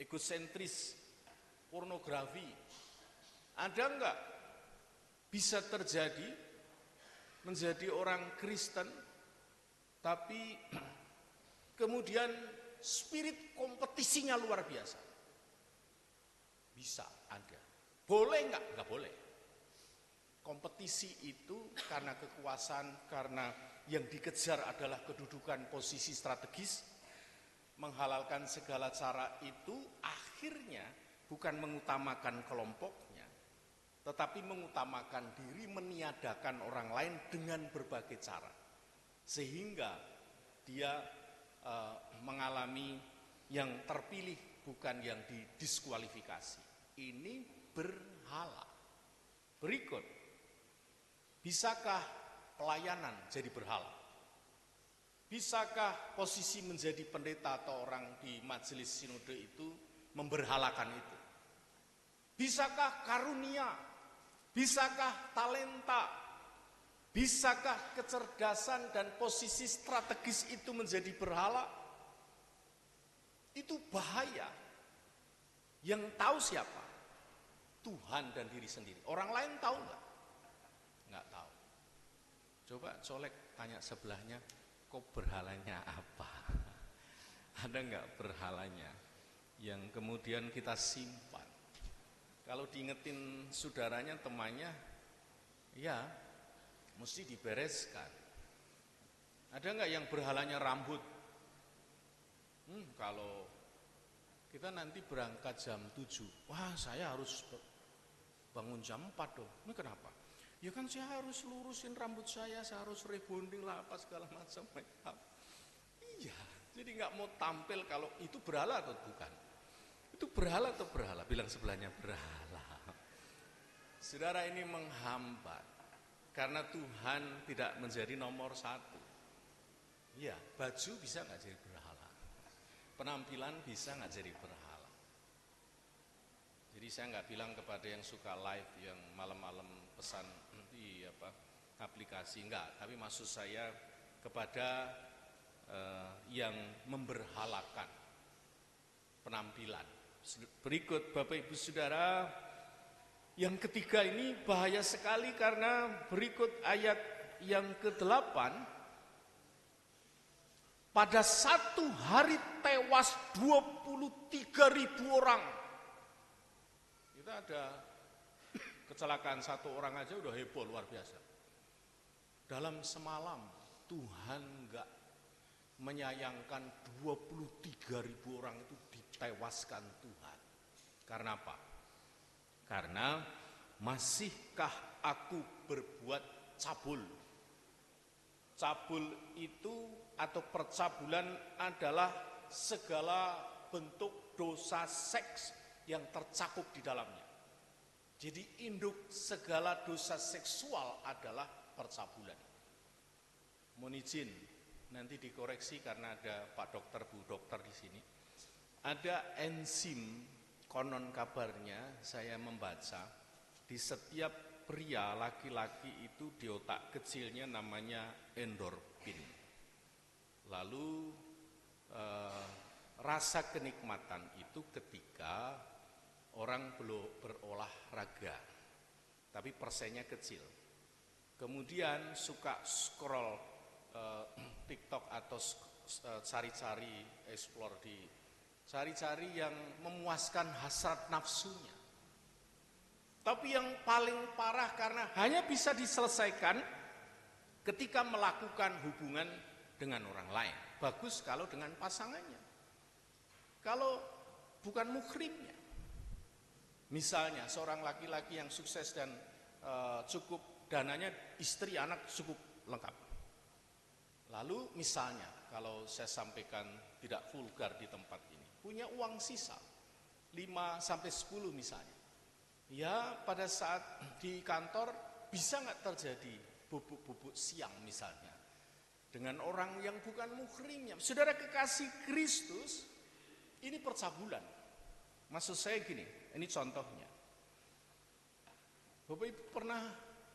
egosentris, pornografi, ada nggak bisa terjadi menjadi orang Kristen, tapi kemudian spirit kompetisinya luar biasa? Bisa, ada. Boleh nggak? Nggak boleh. Kompetisi itu karena kekuasaan, karena yang dikejar adalah kedudukan posisi strategis, menghalalkan segala cara itu akhirnya bukan mengutamakan kelompoknya, tetapi mengutamakan diri, meniadakan orang lain dengan berbagai cara, sehingga dia mengalami yang terpilih, bukan yang didiskualifikasi. Ini berhala. Berikut, bisakah pelayanan jadi berhala? Bisakah posisi menjadi pendeta atau orang di majelis sinode itu memberhalakan itu? Bisakah karunia? Bisakah talenta? Bisakah kecerdasan dan posisi strategis itu menjadi berhala? Itu bahaya. Yang tahu siapa? Tuhan dan diri sendiri. Orang lain tahu nggak? Nggak tahu. Coba colek, tanya sebelahnya, kok berhalanya apa? Ada nggak berhalanya yang kemudian kita simpan. Kalau diingetin saudaranya, temannya, ya mesti dibereskan. Ada nggak yang berhalanya rambut? Kalau kita nanti berangkat jam 7, wah saya harus bangun jam 4 dong. Ini kenapa? Ya kan saya harus lurusin rambut saya harus rebonding lah apa segala macam make up. Iya, jadi nggak mau tampil. Kalau itu berhala atau bukan? Itu berhala atau berhala? Bilang sebelahnya berhala. Saudara, ini menghambat karena Tuhan tidak menjadi nomor 1. Iya, baju bisa nggak jadi berhala? Penampilan bisa nggak jadi berhala? Jadi saya nggak bilang kepada yang suka live, yang malam-malam pesan di aplikasi, enggak. Tapi maksud saya kepada yang memberhalakan penampilan. Berikut Bapak Ibu Saudara, yang ketiga ini bahaya sekali karena berikut ayat yang ke-8, pada satu hari tewas 23.000 orang. Kita ada kecelakaan satu orang aja udah heboh luar biasa. Dalam semalam Tuhan enggak menyayangkan 23.000 orang itu ditewaskan Tuhan. Karena apa? Karena masihkah aku berbuat cabul? Cabul itu atau percabulan adalah segala bentuk dosa seks yang tercakup di dalamnya. Jadi induk segala dosa seksual adalah percabulan. Mohon izin, nanti dikoreksi karena ada Pak Dokter, Bu Dokter di sini. Ada enzim, konon kabarnya saya membaca, di setiap pria laki-laki itu di otak kecilnya namanya endorfin. Lalu rasa kenikmatan itu ketika orang belum berolahraga, tapi persennya kecil. Kemudian suka scroll TikTok atau cari-cari, explore cari-cari yang memuaskan hasrat nafsunya. Tapi yang paling parah karena hanya bisa diselesaikan ketika melakukan hubungan dengan orang lain. Bagus kalau dengan pasangannya. Kalau bukan muhrimnya. Misalnya seorang laki-laki yang sukses dan cukup dananya, istri anak cukup lengkap. Lalu misalnya kalau saya sampaikan tidak vulgar di tempat ini, punya uang sisa 5-10 misalnya. Ya pada saat di kantor bisa nggak terjadi bubuk-bubuk siang misalnya dengan orang yang bukan muhrimnya. Saudara kekasih Kristus, ini percabulan. Maksud saya gini, ini contohnya. Bapak Ibu pernah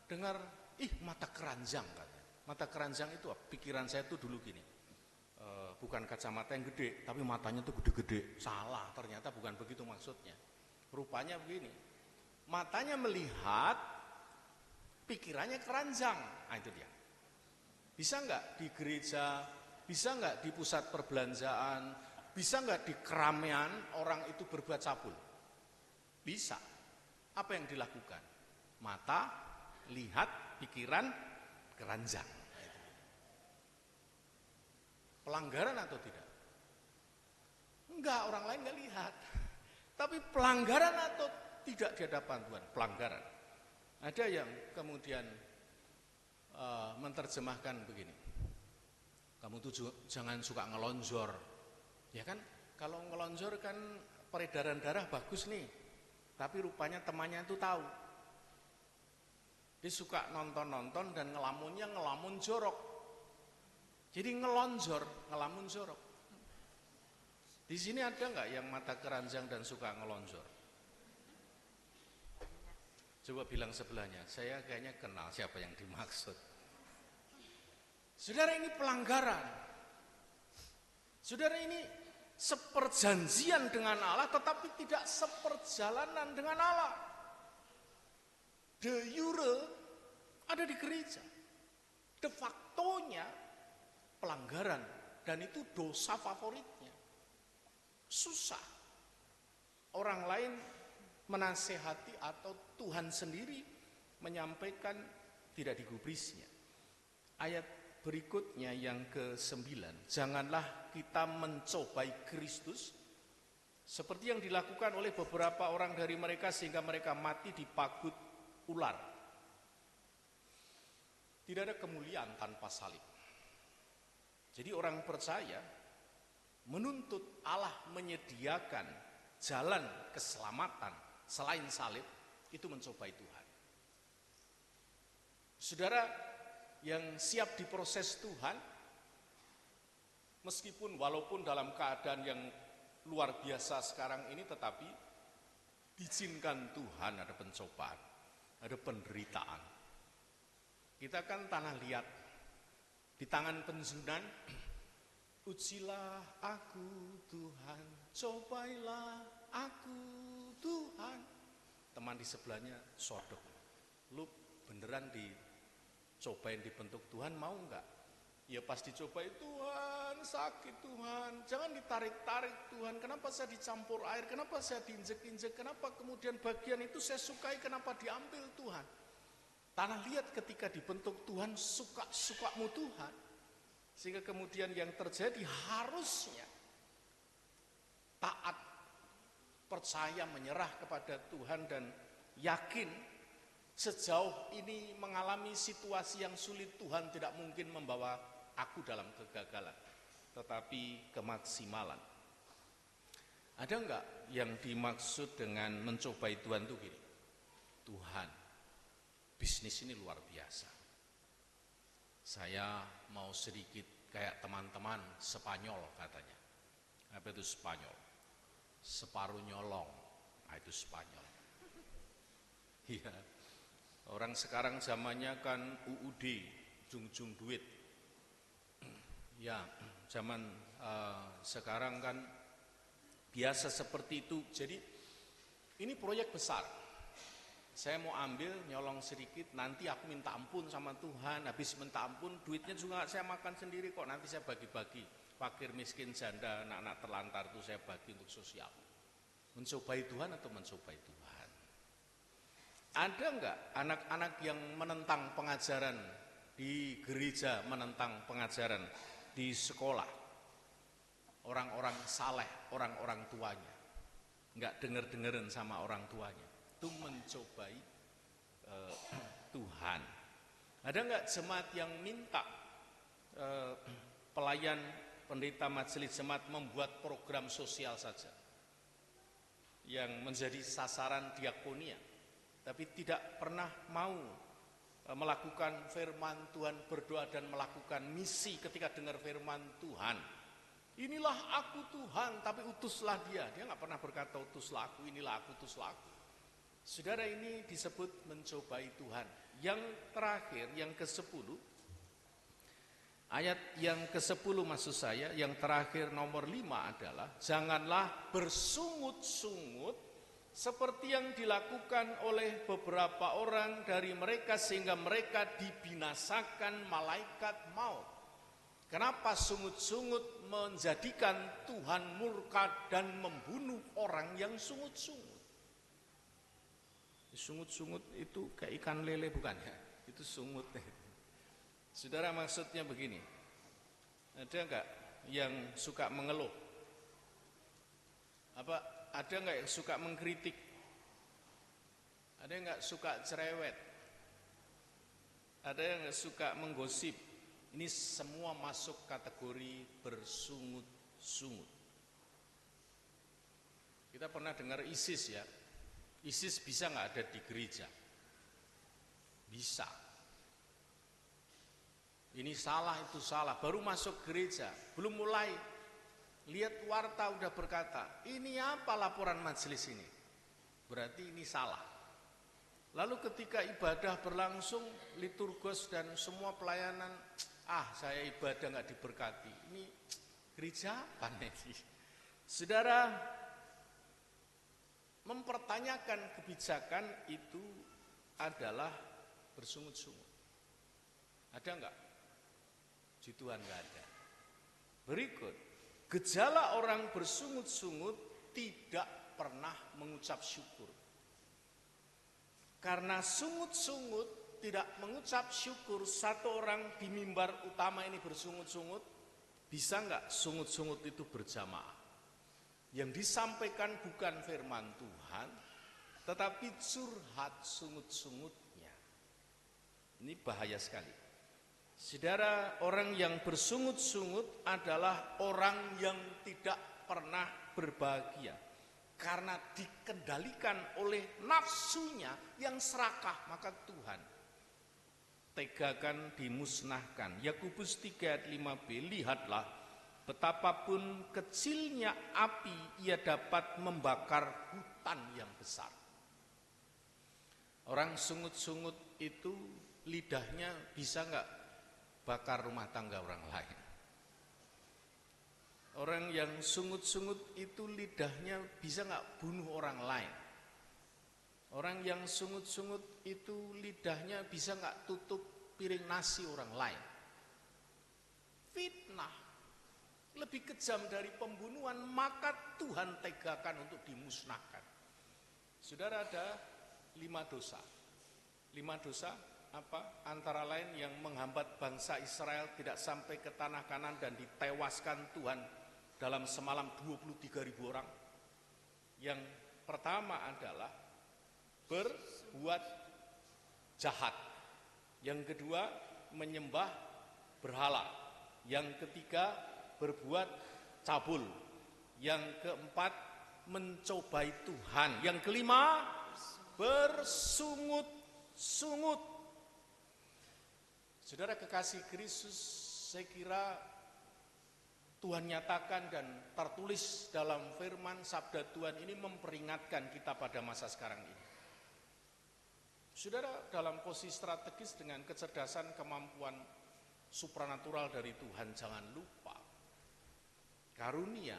dengar, mata keranjang katanya. Mata keranjang itu apa? Pikiran saya tuh dulu gini, bukan kacamata yang gede, tapi matanya tuh gede-gede. Salah, ternyata bukan begitu maksudnya. Rupanya begini. Matanya melihat, pikirannya keranjang. Nah itu dia. Bisa enggak di gereja, bisa enggak di pusat perbelanjaan, bisa enggak di keramaian orang itu berbuat cabul? Bisa. Apa yang dilakukan? Mata, lihat, pikiran, keranjang. Pelanggaran atau tidak? Enggak, orang lain enggak lihat. Tapi pelanggaran atau tidak di hadapan Tuhan, pelanggaran. Ada yang kemudian menerjemahkan begini, kamu tuh jangan suka ngelonjor. Ya kan, kalau ngelonjor kan peredaran darah bagus nih, tapi rupanya temannya itu tahu. Dia suka nonton-nonton dan ngelamunnya ngelamun jorok. Jadi ngelonjor, ngelamun jorok. Di sini ada nggak yang mata keranjang dan suka ngelonjor? Coba bilang sebelahnya, saya kayaknya kenal siapa yang dimaksud. Saudara, ini pelanggaran. Saudara, ini seperjanjian dengan Allah tetapi tidak seperjalanan dengan Allah. De jure ada di gereja. De factonya pelanggaran dan itu dosa favoritnya. Susah. orang lain menasehati atau Tuhan sendiri menyampaikan tidak digubrisnya. Ayat berikutnya yang ke-9, janganlah kita mencobai Kristus seperti yang dilakukan oleh beberapa orang dari mereka sehingga mereka mati dipagut ular. Tidak ada kemuliaan tanpa salib. Jadi orang percaya menuntut Allah menyediakan jalan keselamatan selain salib, itu mencobai Tuhan. Saudara yang siap diproses Tuhan, meskipun walaupun dalam keadaan yang luar biasa sekarang ini, tetapi diizinkan Tuhan ada pencobaan, ada penderitaan. Kita kan tanah liat, di tangan penzunan, ujilah aku Tuhan, cobailah aku Tuhan. Teman di sebelahnya sodok, lu beneran dicobain dibentuk Tuhan, mau enggak? Ya pas dicobain, Tuhan sakit Tuhan, jangan ditarik-tarik Tuhan, kenapa saya dicampur air, kenapa saya diinjek-injek, kenapa kemudian bagian itu saya sukai, kenapa diambil Tuhan. Tanah liat ketika dibentuk Tuhan, suka-sukamu Tuhan. Sehingga kemudian yang terjadi harusnya taat, percaya, menyerah kepada Tuhan dan yakin sejauh ini mengalami situasi yang sulit, Tuhan tidak mungkin membawa aku dalam kegagalan, tetapi kemaksimalan. Ada enggak yang dimaksud dengan mencobai Tuhan itu gini? Tuhan, bisnis ini luar biasa. Saya mau sedikit kayak teman-teman Spanyol katanya. Apa itu Spanyol? Separuh nyolong, itu Spanyol. Iya. Orang sekarang zamannya kan UUD, ujung-ujung duit. Ya, zaman sekarang kan biasa seperti itu. Jadi ini proyek besar. Saya mau ambil, nyolong sedikit, nanti aku minta ampun sama Tuhan. Habis minta ampun, duitnya juga saya makan sendiri kok, nanti saya bagi-bagi. Fakir, miskin, janda, anak-anak terlantar itu saya bagi untuk sosial. Mencobai Tuhan atau mencobai Tuhan? Ada enggak anak-anak yang menentang pengajaran di gereja, menentang pengajaran di sekolah? Orang-orang saleh, orang-orang tuanya. Enggak denger-dengerin sama orang tuanya. Itu mencobai Tuhan. Ada enggak jemaat yang minta pelayan pendeta majelis jemaat membuat program sosial saja yang menjadi sasaran diakonia, tapi tidak pernah mau melakukan firman Tuhan, berdoa dan melakukan misi ketika dengar firman Tuhan. Inilah aku Tuhan, tapi utuslah dia. Dia nggak pernah berkata utuslah aku, inilah aku, utuslah aku. Saudara, ini disebut mencobai Tuhan. Yang terakhir, yang ke-10, ayat yang ke-10 maksud saya, yang terakhir nomor 5 adalah janganlah bersungut-sungut seperti yang dilakukan oleh beberapa orang dari mereka sehingga mereka dibinasakan malaikat maut. Kenapa sungut-sungut menjadikan Tuhan murka dan membunuh orang yang sungut-sungut? Sungut-sungut itu kayak ikan lele bukan ya? Itu sungut. Saudara, maksudnya begini, ada enggak yang suka mengeluh? Ada enggak yang suka mengkritik? Ada yang enggak suka cerewet? Ada yang enggak suka menggosip? Ini semua masuk kategori bersungut-sungut. Kita pernah dengar ISIS ya? ISIS bisa enggak ada di gereja? Bisa. Ini salah, itu salah. Baru masuk gereja, belum mulai lihat warta udah berkata, ini apa laporan majelis ini? Berarti ini salah. Lalu ketika ibadah berlangsung, liturgos dan semua pelayanan, saya ibadah nggak diberkati. Ini gereja apa nih? Saudara, mempertanyakan kebijakan itu adalah bersungut-sungut. Ada enggak? Puji Tuhan enggak ada. Berikut, gejala orang bersungut-sungut tidak pernah mengucap syukur. Karena sungut-sungut tidak mengucap syukur, satu orang di mimbar utama ini bersungut-sungut, bisa enggak sungut-sungut itu berjamaah? Yang disampaikan bukan firman Tuhan, tetapi curhat sungut-sungutnya. Ini bahaya sekali. Saudara, orang yang bersungut-sungut adalah orang yang tidak pernah berbahagia. Karena dikendalikan oleh nafsunya yang serakah, maka Tuhan tegakan dimusnahkan. Yakobus 3 ayat 5b, lihatlah betapapun kecilnya api ia dapat membakar hutan yang besar. Orang sungut-sungut itu lidahnya bisa enggak bakar rumah tangga orang lain. Orang yang sungut-sungut itu lidahnya bisa enggak bunuh orang lain. Orang yang sungut-sungut itu lidahnya bisa enggak tutup piring nasi orang lain. Fitnah lebih kejam dari pembunuhan, maka Tuhan tegakan untuk dimusnahkan. Saudara, ada 5 dosa. 5 dosa apa? Antara lain yang menghambat bangsa Israel tidak sampai ke tanah Kanan dan ditewaskan Tuhan dalam semalam 23.000 orang. Yang pertama adalah berbuat jahat. Yang kedua, menyembah berhala. Yang ketiga, berbuat cabul. Yang keempat, mencobai Tuhan. Yang kelima, bersungut-sungut. Saudara kekasih Kristus, saya kira Tuhan nyatakan dan tertulis dalam firman sabda Tuhan ini memperingatkan kita pada masa sekarang ini. Saudara, dalam posisi strategis dengan kecerdasan, kemampuan supranatural dari Tuhan, jangan lupa karunia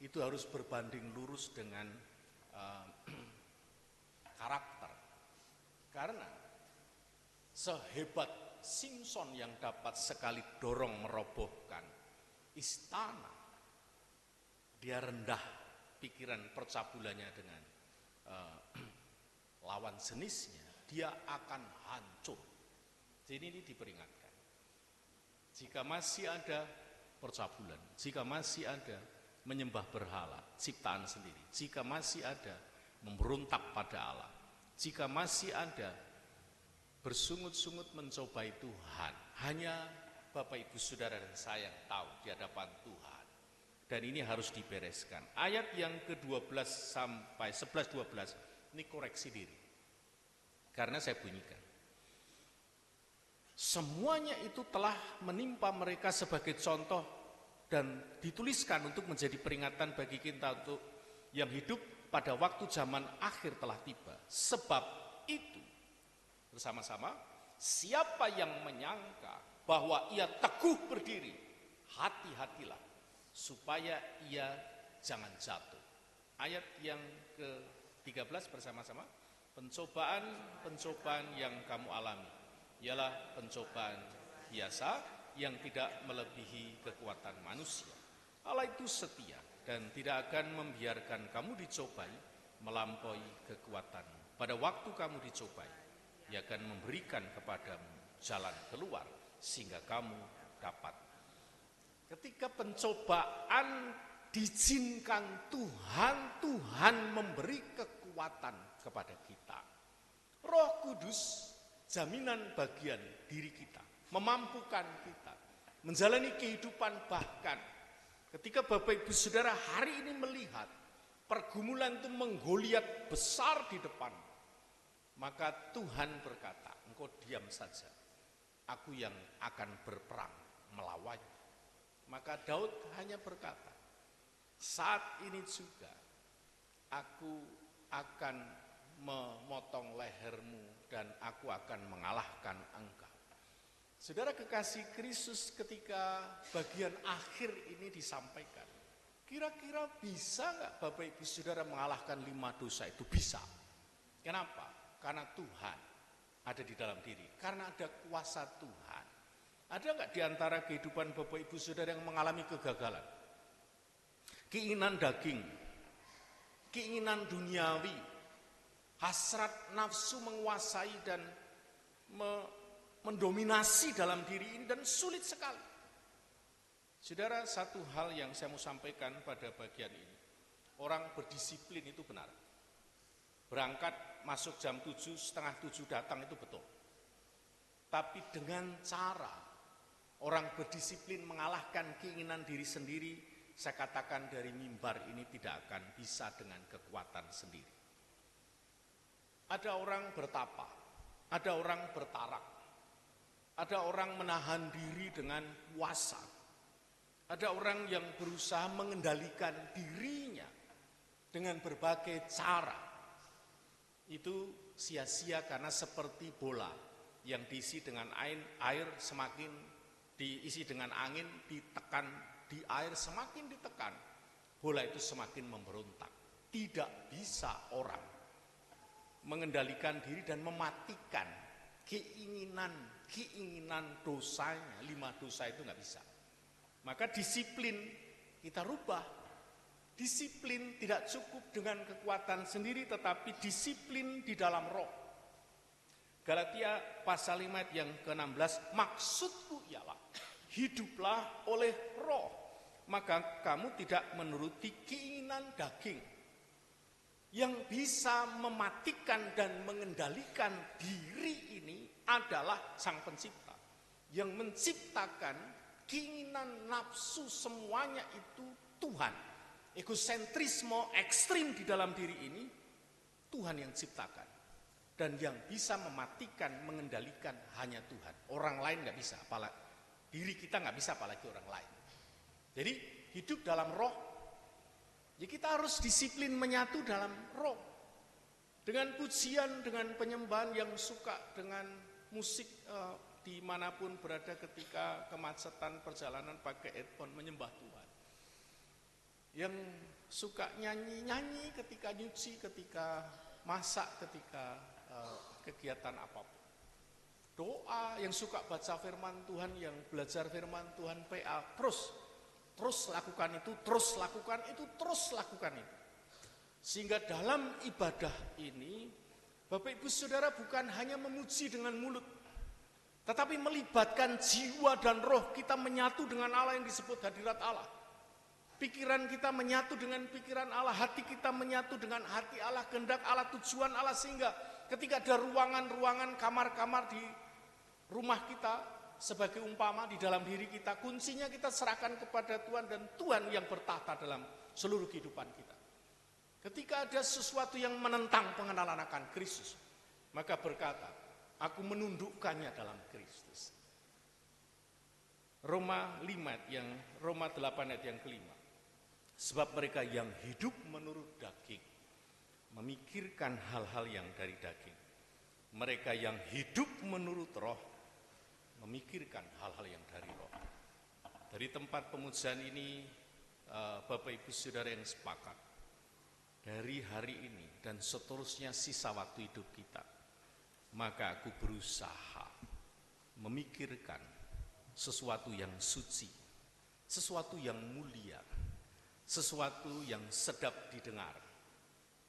itu harus berbanding lurus dengan karakter. Karena sehebat Simpson yang dapat sekali dorong merobohkan istana, dia rendah pikiran percabulannya dengan lawan jenisnya, dia akan hancur. Jadi ini diperingatkan. Jika masih ada percabulan, jika masih ada menyembah berhala, ciptaan sendiri, jika masih ada memberontak pada Allah, jika masih ada bersungut-sungut mencobai Tuhan, hanya Bapak Ibu Saudara dan saya yang tahu di hadapan Tuhan. Dan ini harus dibereskan. Ayat yang ke-12 sampai 11-12 ini koreksi diri. Karena saya bunyikan. Semuanya itu telah menimpa mereka sebagai contoh dan dituliskan untuk menjadi peringatan bagi kita untuk yang hidup pada waktu zaman akhir telah tiba. Sebab itu, bersama-sama, siapa yang menyangka bahwa ia teguh berdiri, hati-hatilah supaya ia jangan jatuh. Ayat yang ke-13 bersama-sama, pencobaan yang kamu alami ialah pencobaan biasa yang tidak melebihi kekuatan manusia. Allah itu setia dan tidak akan membiarkan kamu dicobai melampaui kekuatanmu. Pada waktu kamu dicobai, Ia akan memberikan kepadamu jalan keluar sehingga kamu dapat. Ketika pencobaan diizinkan Tuhan, Tuhan memberi kekuatan kepada kita. Roh Kudus jaminan bagian diri kita, memampukan kita menjalani kehidupan. Bahkan ketika Bapak Ibu Saudara hari ini melihat pergumulan itu menggoliat besar di depan, maka Tuhan berkata, engkau diam saja, aku yang akan berperang melawannya. Maka Daud hanya berkata, saat ini juga aku akan memotong lehermu dan aku akan mengalahkan engkau. Saudara kekasih Kristus, ketika bagian akhir ini disampaikan, kira-kira bisa nggak Bapak Ibu Saudara mengalahkan 5 dosa itu? Bisa. Kenapa? Karena Tuhan ada di dalam diri, karena ada kuasa Tuhan. Ada nggak di antara kehidupan Bapak Ibu Saudara yang mengalami kegagalan? Keinginan daging, keinginan duniawi, hasrat nafsu menguasai dan mendominasi dalam diri ini, dan sulit sekali. Saudara, satu hal yang saya mau sampaikan pada bagian ini, orang berdisiplin itu benar. Berangkat masuk jam 7, setengah 7 datang itu betul. Tapi dengan cara orang berdisiplin mengalahkan keinginan diri sendiri, saya katakan dari mimbar ini tidak akan bisa dengan kekuatan sendiri. Ada orang bertapa, ada orang bertarak, ada orang menahan diri dengan puasa, ada orang yang berusaha mengendalikan dirinya dengan berbagai cara. Itu sia-sia karena seperti bola yang diisi dengan air semakin diisi dengan angin, ditekan di air, semakin ditekan, bola itu semakin memberontak. Tidak bisa orang mengendalikan diri dan mematikan keinginan dosanya. 5 dosa itu nggak bisa. Maka disiplin kita rubah. Disiplin tidak cukup dengan kekuatan sendiri, tetapi disiplin di dalam roh. Galatia pasal 5 ayat yang ke-16, maksudku ialah hiduplah oleh roh, maka kamu tidak menuruti keinginan daging. Yang bisa mematikan dan mengendalikan diri ini adalah Sang Pencipta. Yang menciptakan keinginan nafsu semuanya itu Tuhan. Egosentrisme ekstrim di dalam diri ini Tuhan yang ciptakan. Dan yang bisa mematikan, mengendalikan hanya Tuhan. Orang lain nggak bisa, apalagi diri kita nggak bisa, apalagi orang lain. Jadi hidup dalam roh, ya kita harus disiplin menyatu dalam roh. Dengan pujian, dengan penyembahan yang suka dengan musik dimanapun berada ketika kemacetan perjalanan pakai headphone menyembah Tuhan. Yang suka nyanyi-nyanyi ketika nyuci, ketika masak, ketika kegiatan apapun. Doa, yang suka baca firman Tuhan, yang belajar firman Tuhan PA, terus lakukan itu, terus lakukan itu, terus lakukan itu. Sehingga dalam ibadah ini, Bapak Ibu Saudara bukan hanya memuji dengan mulut, tetapi melibatkan jiwa dan roh kita menyatu dengan Allah yang disebut hadirat Allah. Pikiran kita menyatu dengan pikiran Allah, hati kita menyatu dengan hati Allah, kehendak Allah, tujuan Allah, sehingga ketika ada ruangan-ruangan, kamar-kamar di rumah kita sebagai umpama di dalam diri kita, kuncinya kita serahkan kepada Tuhan dan Tuhan yang bertahta dalam seluruh kehidupan kita. Ketika ada sesuatu yang menentang pengenalan akan Kristus, maka berkata, aku menundukkannya dalam Kristus. Roma 8 ayat yang kelima. Sebab mereka yang hidup menurut daging memikirkan hal-hal yang dari daging. Mereka yang hidup menurut roh memikirkan hal-hal yang dari roh. Dari tempat pemujaan ini, Bapak Ibu Saudara yang sepakat, dari hari ini dan seterusnya sisa waktu hidup kita, maka aku berusaha memikirkan sesuatu yang suci, sesuatu yang mulia, sesuatu yang sedap didengar.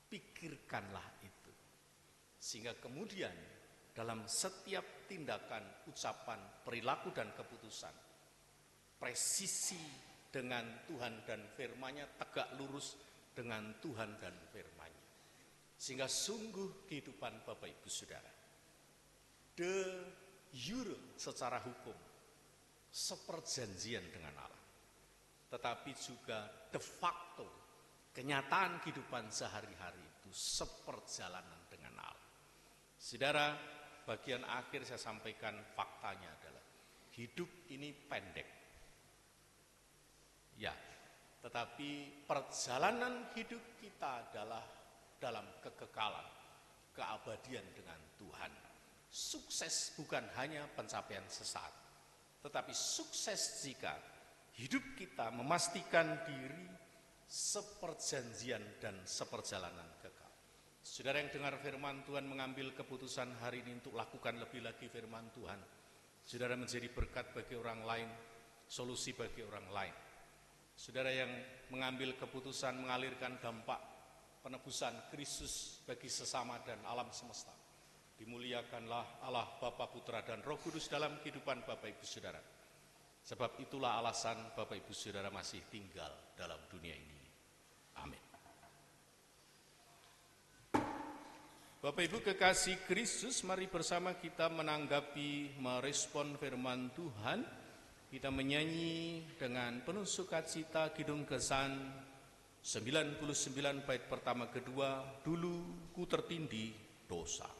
Pikirkanlah itu. Sehingga kemudian dalam setiap tindakan, ucapan, perilaku dan keputusan, presisi dengan Tuhan dan firman-Nya, tegak lurus dengan Tuhan dan firman-Nya. Sehingga sungguh kehidupan Bapak Ibu Saudara, de jure secara hukum, seperjanjian dengan Allah. Tetapi juga de facto, kenyataan kehidupan sehari-hari itu seperjalanan dengan Allah. Saudara, bagian akhir saya sampaikan faktanya adalah hidup ini pendek. Ya, tetapi perjalanan hidup kita adalah dalam kekekalan, keabadian dengan Tuhan. Sukses bukan hanya pencapaian sesaat, tetapi sukses jika hidup kita memastikan diri seperjanjian dan seperjalanan kekal. Saudara yang dengar firman Tuhan, mengambil keputusan hari ini untuk lakukan lebih lagi firman Tuhan. Saudara menjadi berkat bagi orang lain, solusi bagi orang lain. Saudara yang mengambil keputusan mengalirkan dampak penebusan Kristus bagi sesama dan alam semesta. Dimuliakanlah Allah Bapa, Putra, dan Roh Kudus dalam kehidupan Bapak Ibu Saudara. Sebab itulah alasan Bapak Ibu Saudara masih tinggal dalam dunia ini. Amin. Bapak Ibu kekasih Kristus, mari bersama kita menanggapi, merespon firman Tuhan. Kita menyanyi dengan penuh sukacita Kidung Kesan 99 bait pertama kedua, dulu ku tertindih dosa.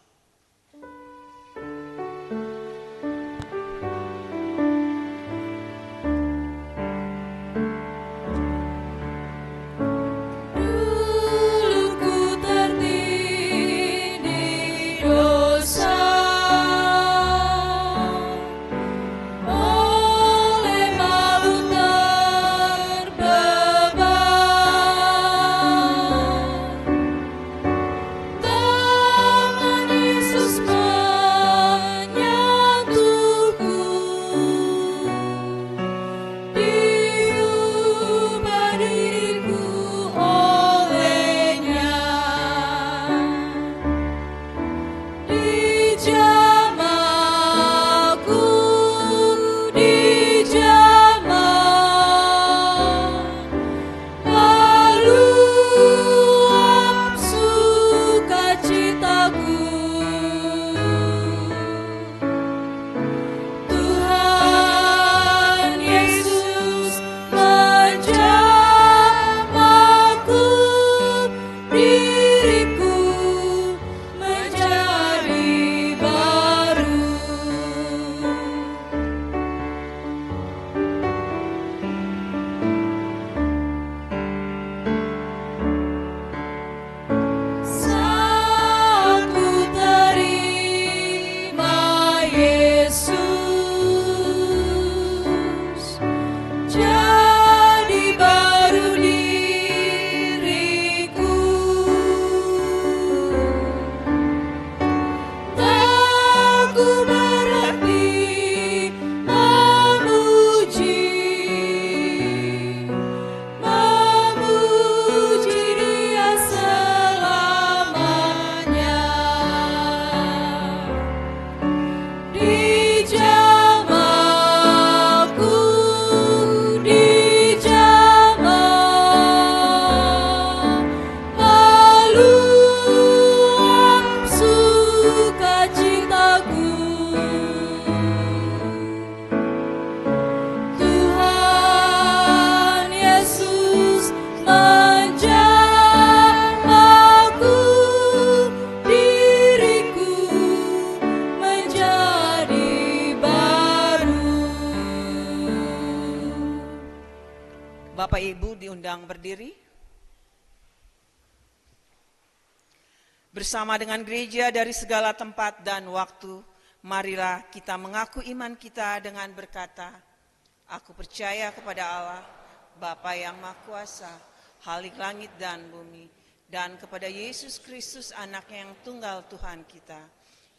Bapak Ibu diundang berdiri. Bersama dengan gereja dari segala tempat dan waktu, marilah kita mengaku iman kita dengan berkata, aku percaya kepada Allah, Bapa yang Maha Kuasa, Khalik langit dan bumi, dan kepada Yesus Kristus anaknya yang tunggal Tuhan kita,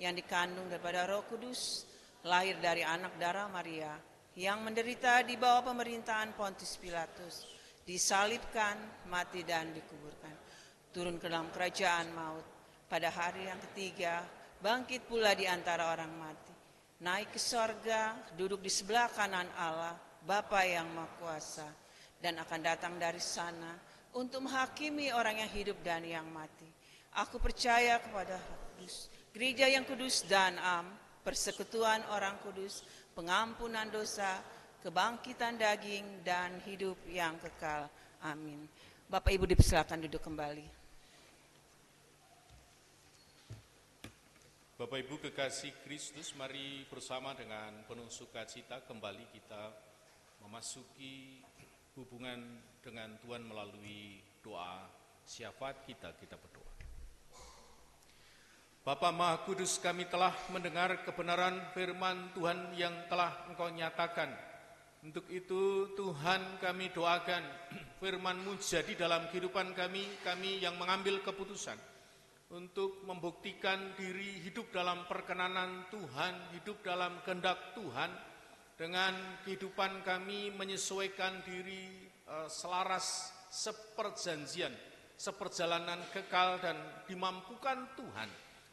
yang dikandung daripada Roh Kudus, lahir dari anak darah Maria, yang menderita di bawah pemerintahan Pontius Pilatus, disalibkan, mati dan dikuburkan, turun ke dalam kerajaan maut, pada hari yang ketiga bangkit pula di antara orang mati, naik ke sorga, duduk di sebelah kanan Allah, Bapa yang Maha Kuasa, dan akan datang dari sana untuk menghakimi orang yang hidup dan yang mati. Aku percaya kepada Roh Kudus, gereja yang kudus dan am, persekutuan orang kudus, pengampunan dosa, kebangkitan daging, dan hidup yang kekal. Amin. Bapak Ibu dipersilakan duduk kembali. Bapak Ibu kekasih Kristus, mari bersama dengan penuh sukacita kembali kita memasuki hubungan dengan Tuhan melalui doa syafaat kita berdoa. Bapa Maha Kudus, kami telah mendengar kebenaran firman Tuhan yang telah Engkau nyatakan. Untuk itu Tuhan kami doakan firman-Mu jadi dalam kehidupan kami yang mengambil keputusan untuk membuktikan diri hidup dalam perkenanan Tuhan, hidup dalam kehendak Tuhan, dengan kehidupan kami menyesuaikan diri selaras seperjanjian seperjalanan kekal dan dimampukan Tuhan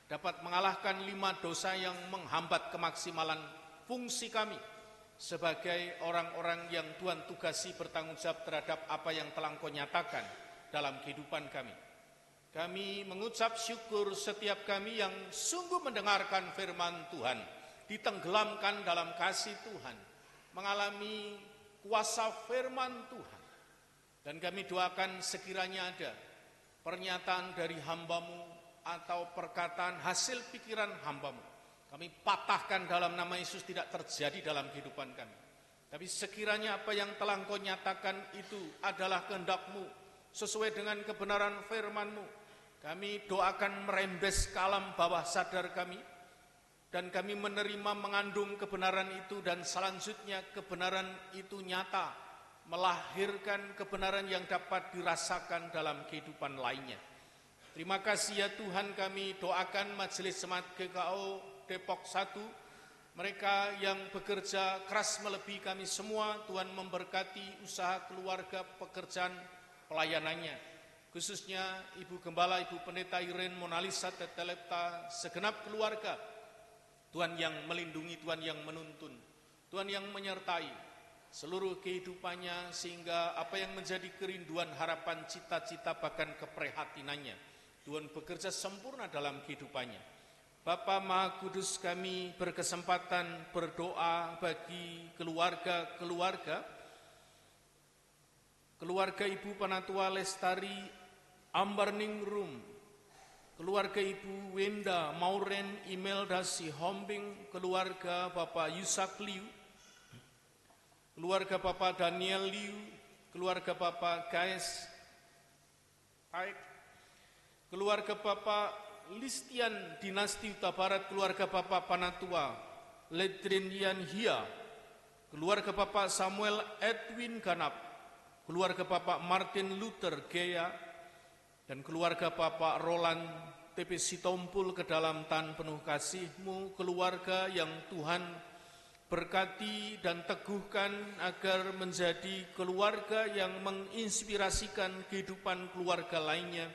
dapat mengalahkan 5 dosa yang menghambat kemaksimalan fungsi kami sebagai orang-orang yang Tuhan tugasi bertanggung jawab terhadap apa yang telah Engkau nyatakan dalam kehidupan kami. Kami mengucap syukur setiap kami yang sungguh mendengarkan firman Tuhan, ditenggelamkan dalam kasih Tuhan, mengalami kuasa firman Tuhan. Dan kami doakan sekiranya ada pernyataan dari hamba-Mu atau perkataan hasil pikiran hamba-Mu, kami patahkan dalam nama Yesus tidak terjadi dalam kehidupan kami. Tapi sekiranya apa yang telah Engkau nyatakan itu adalah kehendak-Mu, sesuai dengan kebenaran firman-Mu, kami doakan merembes ke alam bawah sadar kami, dan kami menerima mengandung kebenaran itu, dan selanjutnya kebenaran itu nyata, melahirkan kebenaran yang dapat dirasakan dalam kehidupan lainnya. Terima kasih ya Tuhan, kami doakan Majelis Jemaat GKO Depok 1, mereka yang bekerja keras melebihi kami semua. Tuhan memberkati usaha keluarga, pekerjaan, pelayanannya. Khususnya Ibu Gembala, Ibu Pendeta Irene Monalisa Tetelepta, segenap keluarga. Tuhan yang melindungi, Tuhan yang menuntun, Tuhan yang menyertai seluruh kehidupannya, sehingga apa yang menjadi kerinduan, harapan, cita-cita, bahkan keprihatinannya, Tuhan bekerja sempurna dalam kehidupannya. Bapa Maha Kudus, kami berkesempatan berdoa bagi keluarga Ibu Panatua Lestari Ambarningrum, keluarga Ibu Wenda Mauren Imelda Sihombing, keluarga Bapak Yusak Liu, keluarga Bapak Daniel Liu, keluarga Bapak Gaes Aik, keluarga Bapak Listian Dinasti Huta Barat, keluarga Bapak Panatua Ledrinian Hia, keluarga Bapak Samuel Edwin Ganap, keluarga Bapak Martin Luther Gea, dan keluarga Bapak Roland TP Sitompul ke dalam tan penuh kasih-Mu, keluarga yang Tuhan berkati dan teguhkan agar menjadi keluarga yang menginspirasikan kehidupan keluarga lainnya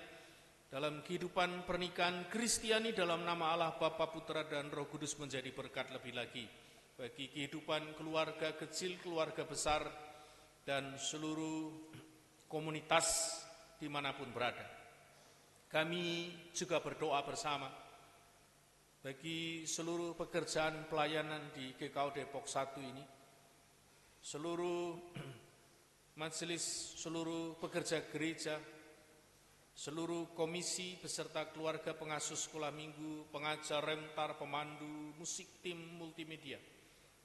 dalam kehidupan pernikahan Kristiani dalam nama Allah Bapa, Putra, dan Roh Kudus, menjadi berkat lebih lagi bagi kehidupan keluarga kecil, keluarga besar, dan seluruh komunitas dimanapun berada. Kami juga berdoa bersama bagi seluruh pekerjaan pelayanan di GKO Depok 1 ini, seluruh majelis, seluruh pekerja gereja, seluruh komisi beserta keluarga pengasuh sekolah minggu, pengajar, remtar, pemandu, musik, tim multimedia.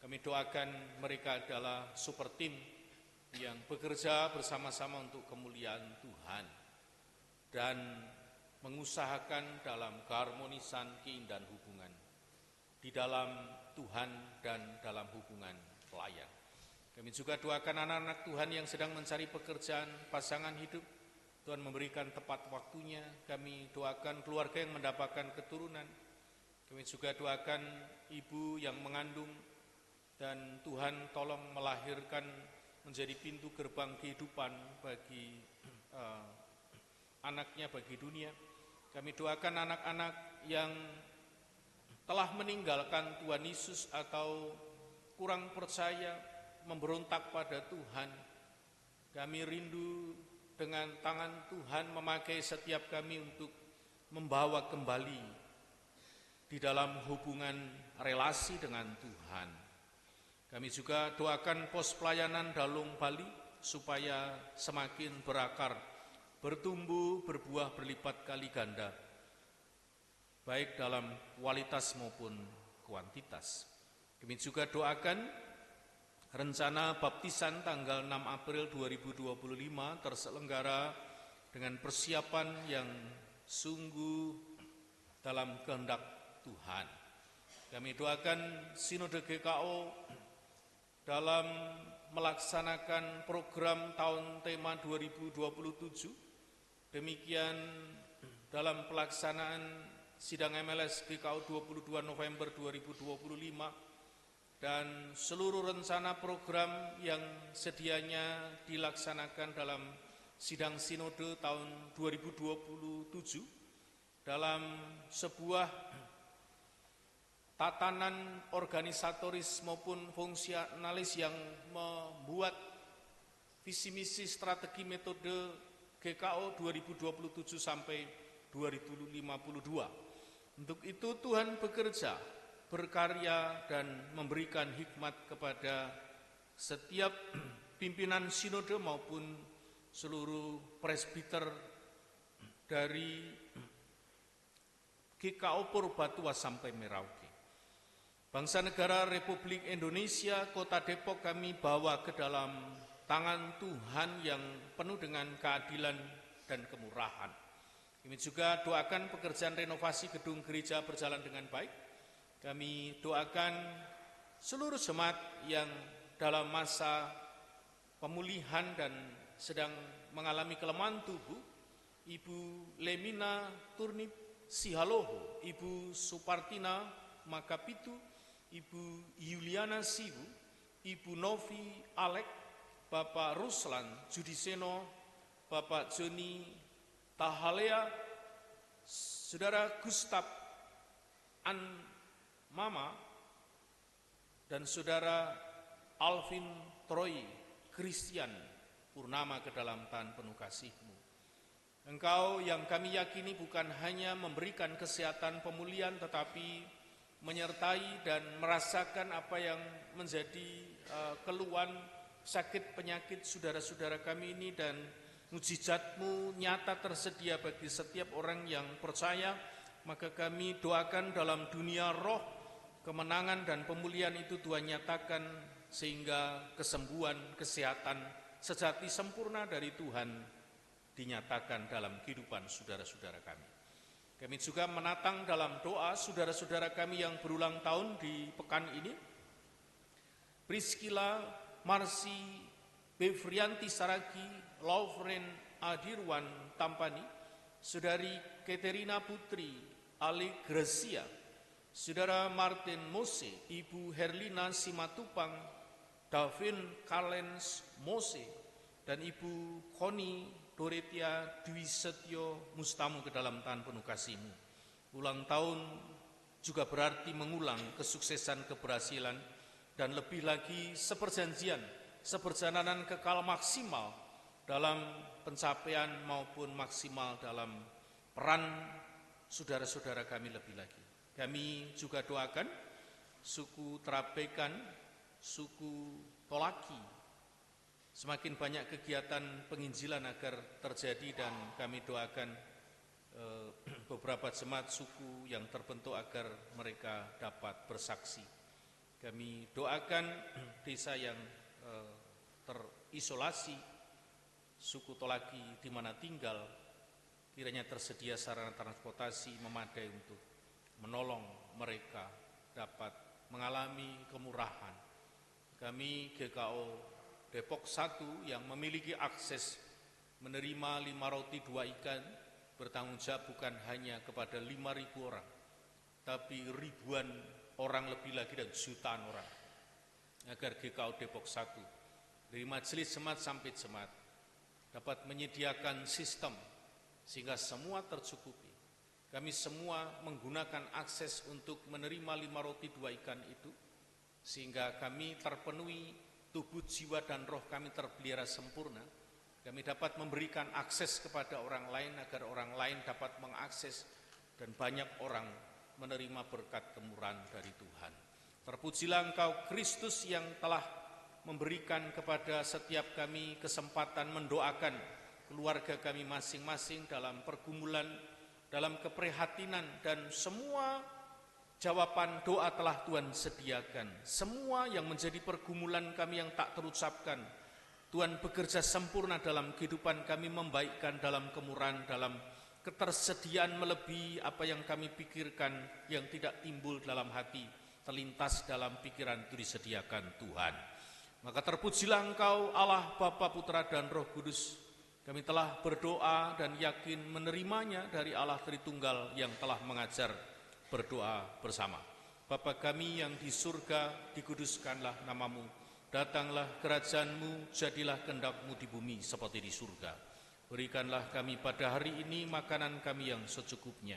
Kami doakan mereka adalah super tim yang bekerja bersama-sama untuk kemuliaan Tuhan dan mengusahakan dalam keharmonisan keindahan hubungan di dalam Tuhan dan dalam hubungan pelayan. Kami juga doakan anak-anak Tuhan yang sedang mencari pekerjaan, pasangan hidup, Tuhan memberikan tepat waktunya. Kami doakan keluarga yang mendapatkan keturunan. Kami juga doakan ibu yang mengandung, dan Tuhan tolong melahirkan menjadi pintu gerbang kehidupan bagi anaknya, bagi dunia. Kami doakan anak-anak yang telah meninggalkan Tuhan Yesus atau kurang percaya, memberontak pada Tuhan. Kami rindu dengan tangan Tuhan memakai setiap kami untuk membawa kembali di dalam hubungan relasi dengan Tuhan. Kami juga doakan pos pelayanan Dalung Bali supaya semakin berakar, bertumbuh, berbuah berlipat kali ganda, baik dalam kualitas maupun kuantitas. Kami juga doakan rencana baptisan tanggal 6 April 2025 terselenggara dengan persiapan yang sungguh dalam kehendak Tuhan. Kami doakan Sinode GKO dalam melaksanakan program tahun tema 2027. Demikian dalam pelaksanaan sidang MLS GKO 22 November 2025 dan seluruh rencana program yang sedianya dilaksanakan dalam sidang sinode tahun 2027 dalam sebuah tatanan organisatoris maupun fungsionalis yang membuat visi misi strategi metode GKO 2027 sampai 2052. Untuk itu Tuhan bekerja, berkarya dan memberikan hikmat kepada setiap pimpinan sinode maupun seluruh presbiter dari GKO Purbatua sampai Merauke. Bangsa Negara Republik Indonesia, Kota Depok kami bawa ke dalam tangan Tuhan yang penuh dengan keadilan dan kemurahan. Kami juga doakan pekerjaan renovasi gedung gereja berjalan dengan baik. Kami doakan seluruh jemaat yang dalam masa pemulihan dan sedang mengalami kelemahan tubuh, Ibu Lemina Turnip Sihaloho, Ibu Supartina Makapitu, Ibu Yuliana Sibu, Ibu Novi Alek, Bapak Ruslan Judiseno, Bapak Joni Tahalea, Saudara Gustaf Mama, dan Saudara Alvin Troy Christian Purnama ke dalam tangan penuh kasih-Mu. Engkau yang kami yakini bukan hanya memberikan kesehatan pemulihan, tetapi menyertai dan merasakan apa yang menjadi keluhan sakit penyakit saudara-saudara kami ini, dan mujizat-Mu nyata tersedia bagi setiap orang yang percaya. Maka kami doakan dalam dunia roh, kemenangan dan pemulihan itu Tuhan nyatakan, sehingga kesembuhan, kesehatan sejati sempurna dari Tuhan dinyatakan dalam kehidupan saudara-saudara kami. Kami juga menatang dalam doa saudara-saudara kami yang berulang tahun di pekan ini. Priscilla Marsi Bevrianti Saragi, Laufren Adirwan Tampani, Saudari Katerina Putri Ali Gracia, Saudara Martin Mose, Ibu Herlina Simatupang, Davin Kalens Mose, dan Ibu Koni Dorotia Dwi Setyo Mustamu ke dalam tangan penuh kasih-Mu. Ulang tahun juga berarti mengulang kesuksesan, keberhasilan, dan lebih lagi seperjanjian, seperjalanan kekal maksimal dalam pencapaian maupun maksimal dalam peran saudara-saudara kami lebih lagi. Kami juga doakan suku Trabekan, suku Tolaki, semakin banyak kegiatan penginjilan agar terjadi, dan kami doakan beberapa jemaat suku yang terbentuk agar mereka dapat bersaksi. Kami doakan desa yang terisolasi, suku Tolaki di mana tinggal, kiranya tersedia sarana transportasi memadai untuk menolong mereka dapat mengalami kemurahan. Kami GKO Depok 1 yang memiliki akses menerima 5 roti 2 ikan bertanggung jawab bukan hanya kepada 5.000 orang, tapi ribuan orang lebih lagi dan jutaan orang, agar GKO Depok 1 dari majelis jemaat sampai jemaat dapat menyediakan sistem sehingga semua tercukupi. Kami semua menggunakan akses untuk menerima 5 roti 2 ikan itu, sehingga kami terpenuhi, tubuh, jiwa, dan roh kami terpelihara sempurna. Kami dapat memberikan akses kepada orang lain agar orang lain dapat mengakses, dan banyak orang menerima berkat kemurahan dari Tuhan. Terpujilah Engkau Kristus yang telah memberikan kepada setiap kami kesempatan mendoakan keluarga kami masing-masing dalam pergumulan, dalam keprihatinan, dan semua jawaban doa telah Tuhan sediakan. Semua yang menjadi pergumulan kami yang tak terucapkan, Tuhan bekerja sempurna dalam kehidupan kami, membaikkan dalam kemurahan, dalam ketersediaan melebihi apa yang kami pikirkan, yang tidak timbul dalam hati, terlintas dalam pikiran itu disediakan Tuhan. Maka terpujilah Engkau Allah Bapa, Putra, dan Roh Kudus. Kami telah berdoa dan yakin menerimanya dari Allah Tritunggal yang telah mengajar berdoa bersama. Bapa kami yang di surga, dikuduskanlah namamu. Datanglah kerajaan-Mu, jadilah kehendak-Mu di bumi seperti di surga. Berikanlah kami pada hari ini makanan kami yang secukupnya,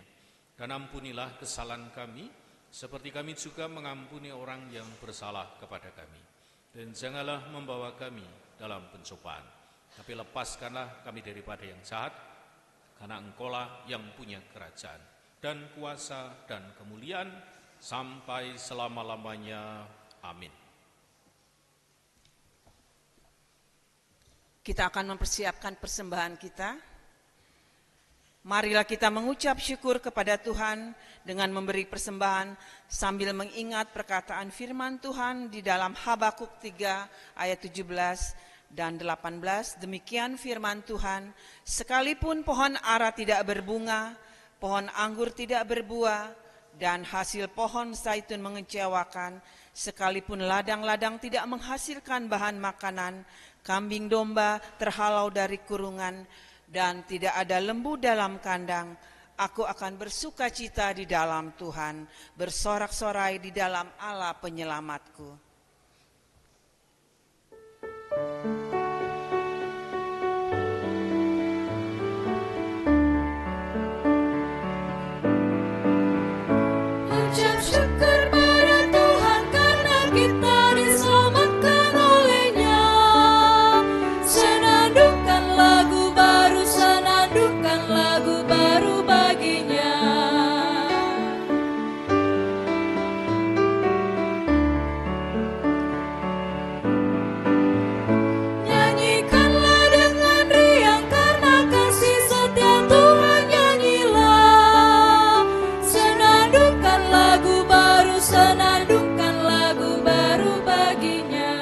dan ampunilah kesalahan kami, seperti kami juga mengampuni orang yang bersalah kepada kami. Dan janganlah membawa kami dalam pencobaan, tapi lepaskanlah kami daripada yang jahat, karena Engkaulah yang punya kerajaan, dan kuasa, dan kemuliaan, sampai selama-lamanya. Amin. Kita akan mempersiapkan persembahan kita. Marilah kita mengucap syukur kepada Tuhan dengan memberi persembahan sambil mengingat perkataan firman Tuhan di dalam Habakuk 3 ayat 17 dan 18. Demikian firman Tuhan, sekalipun pohon ara tidak berbunga, pohon anggur tidak berbuah, dan hasil pohon zaitun mengecewakan, sekalipun ladang-ladang tidak menghasilkan bahan makanan, kambing domba terhalau dari kurungan, dan tidak ada lembu dalam kandang, aku akan bersuka cita di dalam Tuhan, bersorak-sorai di dalam Allah penyelamatku. Ucap syukur pada Tuhan karena kita diselamatkan oleh-Nya. Senandungkan lagu baru, senandungkan lagu baru bagi-Nya. Nyanyikanlah dengan riang karena kasih setia Tuhan, nyanyilah. Senandungkan lagu baru, senandungkan lagu baru bagi-Nya.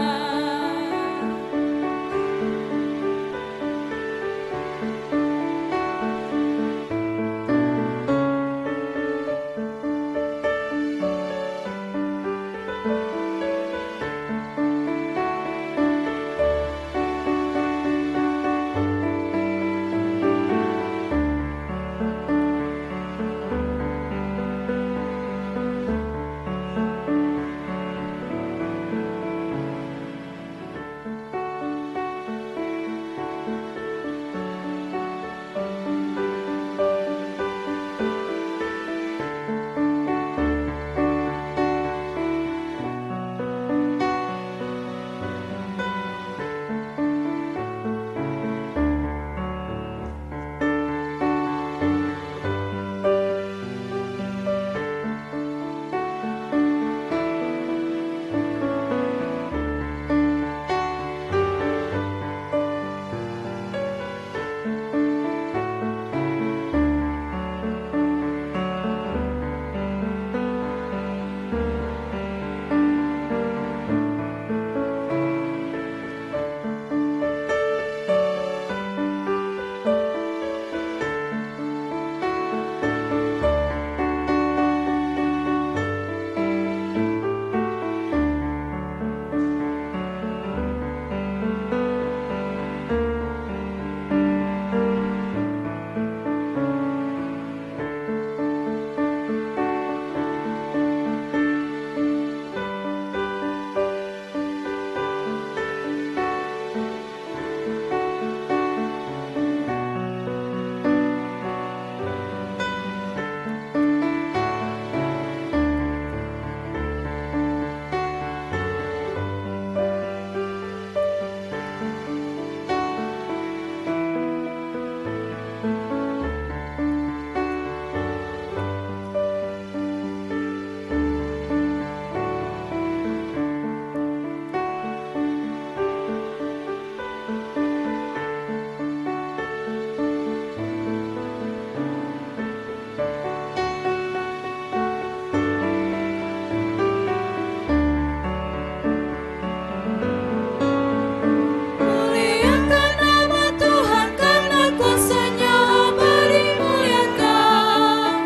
Muliakan nama Tuhan karena kuasa-Nya abadi, muliakan.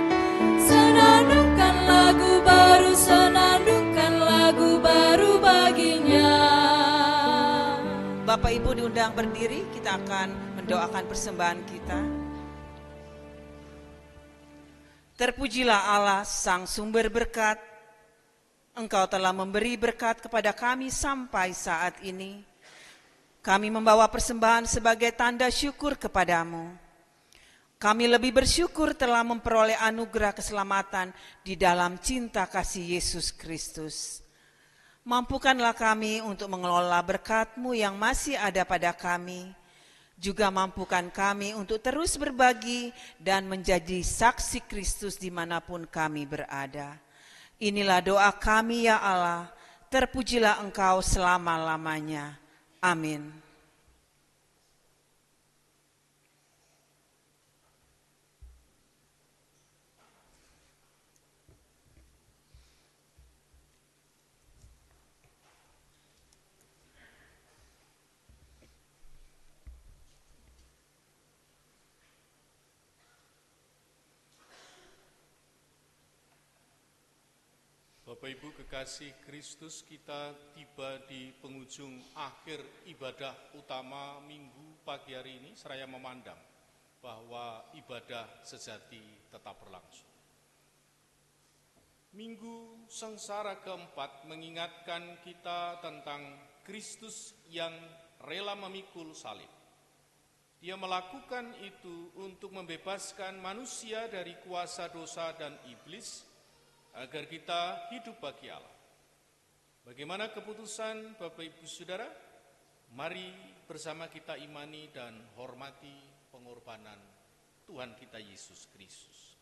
Senandungkan lagu baru, senandungkan lagu baru bagi-Nya. Bapak Ibu diundang berdiri, kita akan mendoakan persembahan kita. Terpujilah Allah, Sang Sumber berkat. Engkau telah memberi berkat kepada kami sampai saat ini. kami membawa persembahan sebagai tanda syukur kepadamu. Kami lebih bersyukur telah memperoleh anugerah keselamatan di dalam cinta kasih Yesus Kristus. Mampukanlah kami untuk mengelola berkat-Mu yang masih ada pada kami. Juga mampukan kami untuk terus berbagi dan menjadi saksi Kristus dimanapun kami berada. Inilah doa kami ya Allah, terpujilah Engkau selama-lamanya. Amin. Bapak Ibu kekasih Kristus, kita tiba di penghujung akhir ibadah utama minggu pagi hari ini, seraya memandang bahwa ibadah sejati tetap berlangsung. Minggu sengsara keempat mengingatkan kita tentang Kristus yang rela memikul salib. Dia melakukan itu untuk membebaskan manusia dari kuasa dosa dan iblis, agar kita hidup bagi Allah. Bagaimana keputusan Bapak Ibu Saudara? Mari bersama kita imani dan hormati pengorbanan Tuhan kita Yesus Kristus.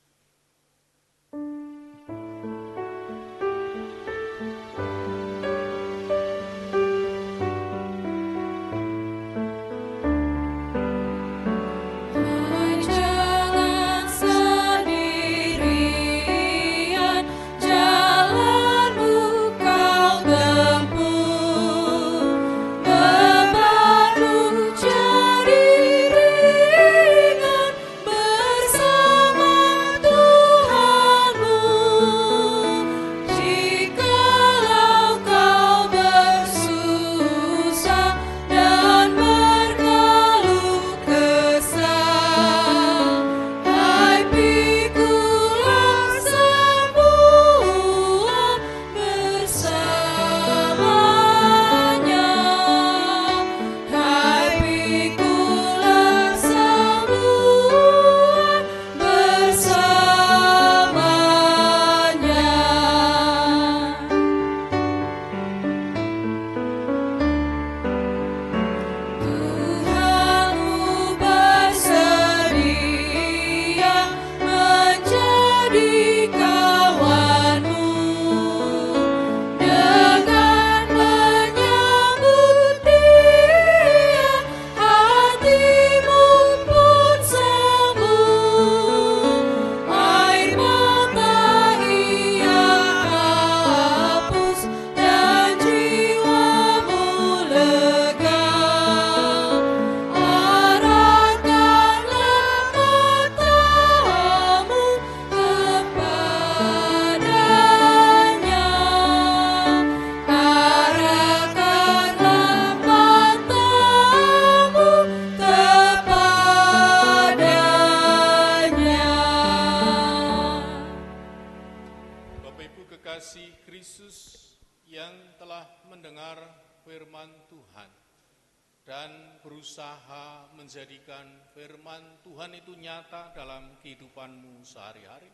Berusaha menjadikan firman Tuhan itu nyata dalam kehidupanmu sehari-hari.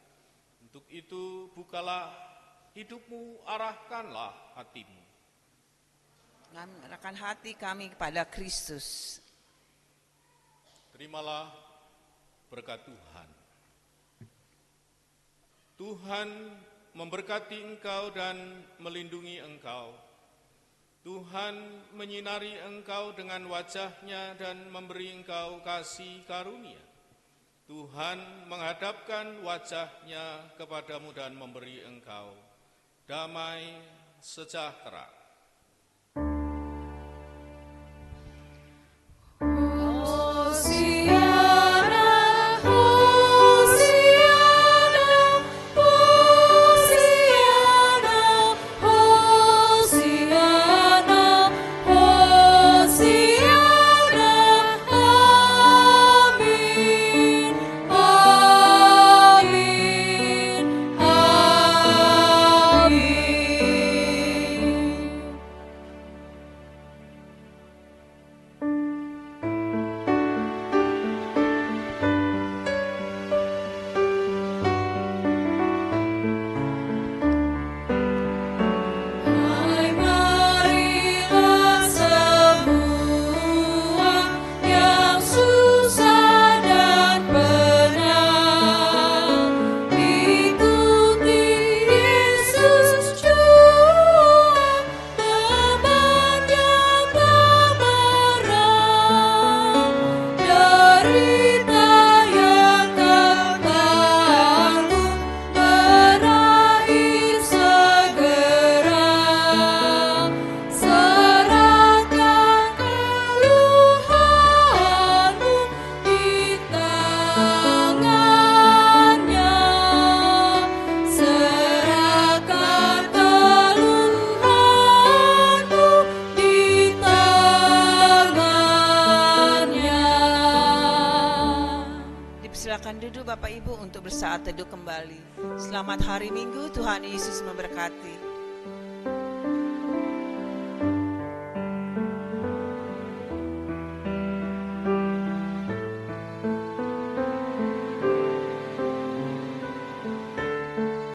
Untuk itu bukalah hidupmu, arahkanlah hatimu. Arahkan hati kami kepada Kristus. Terimalah berkat Tuhan. Tuhan memberkati engkau dan melindungi engkau. Tuhan menyinari engkau dengan wajah-Nya dan memberi engkau kasih karunia. Tuhan menghadapkan wajah-Nya kepadamu dan memberi engkau damai sejahtera. untuk bersaat teduh kembali. Selamat hari Minggu, Tuhan Yesus memberkati.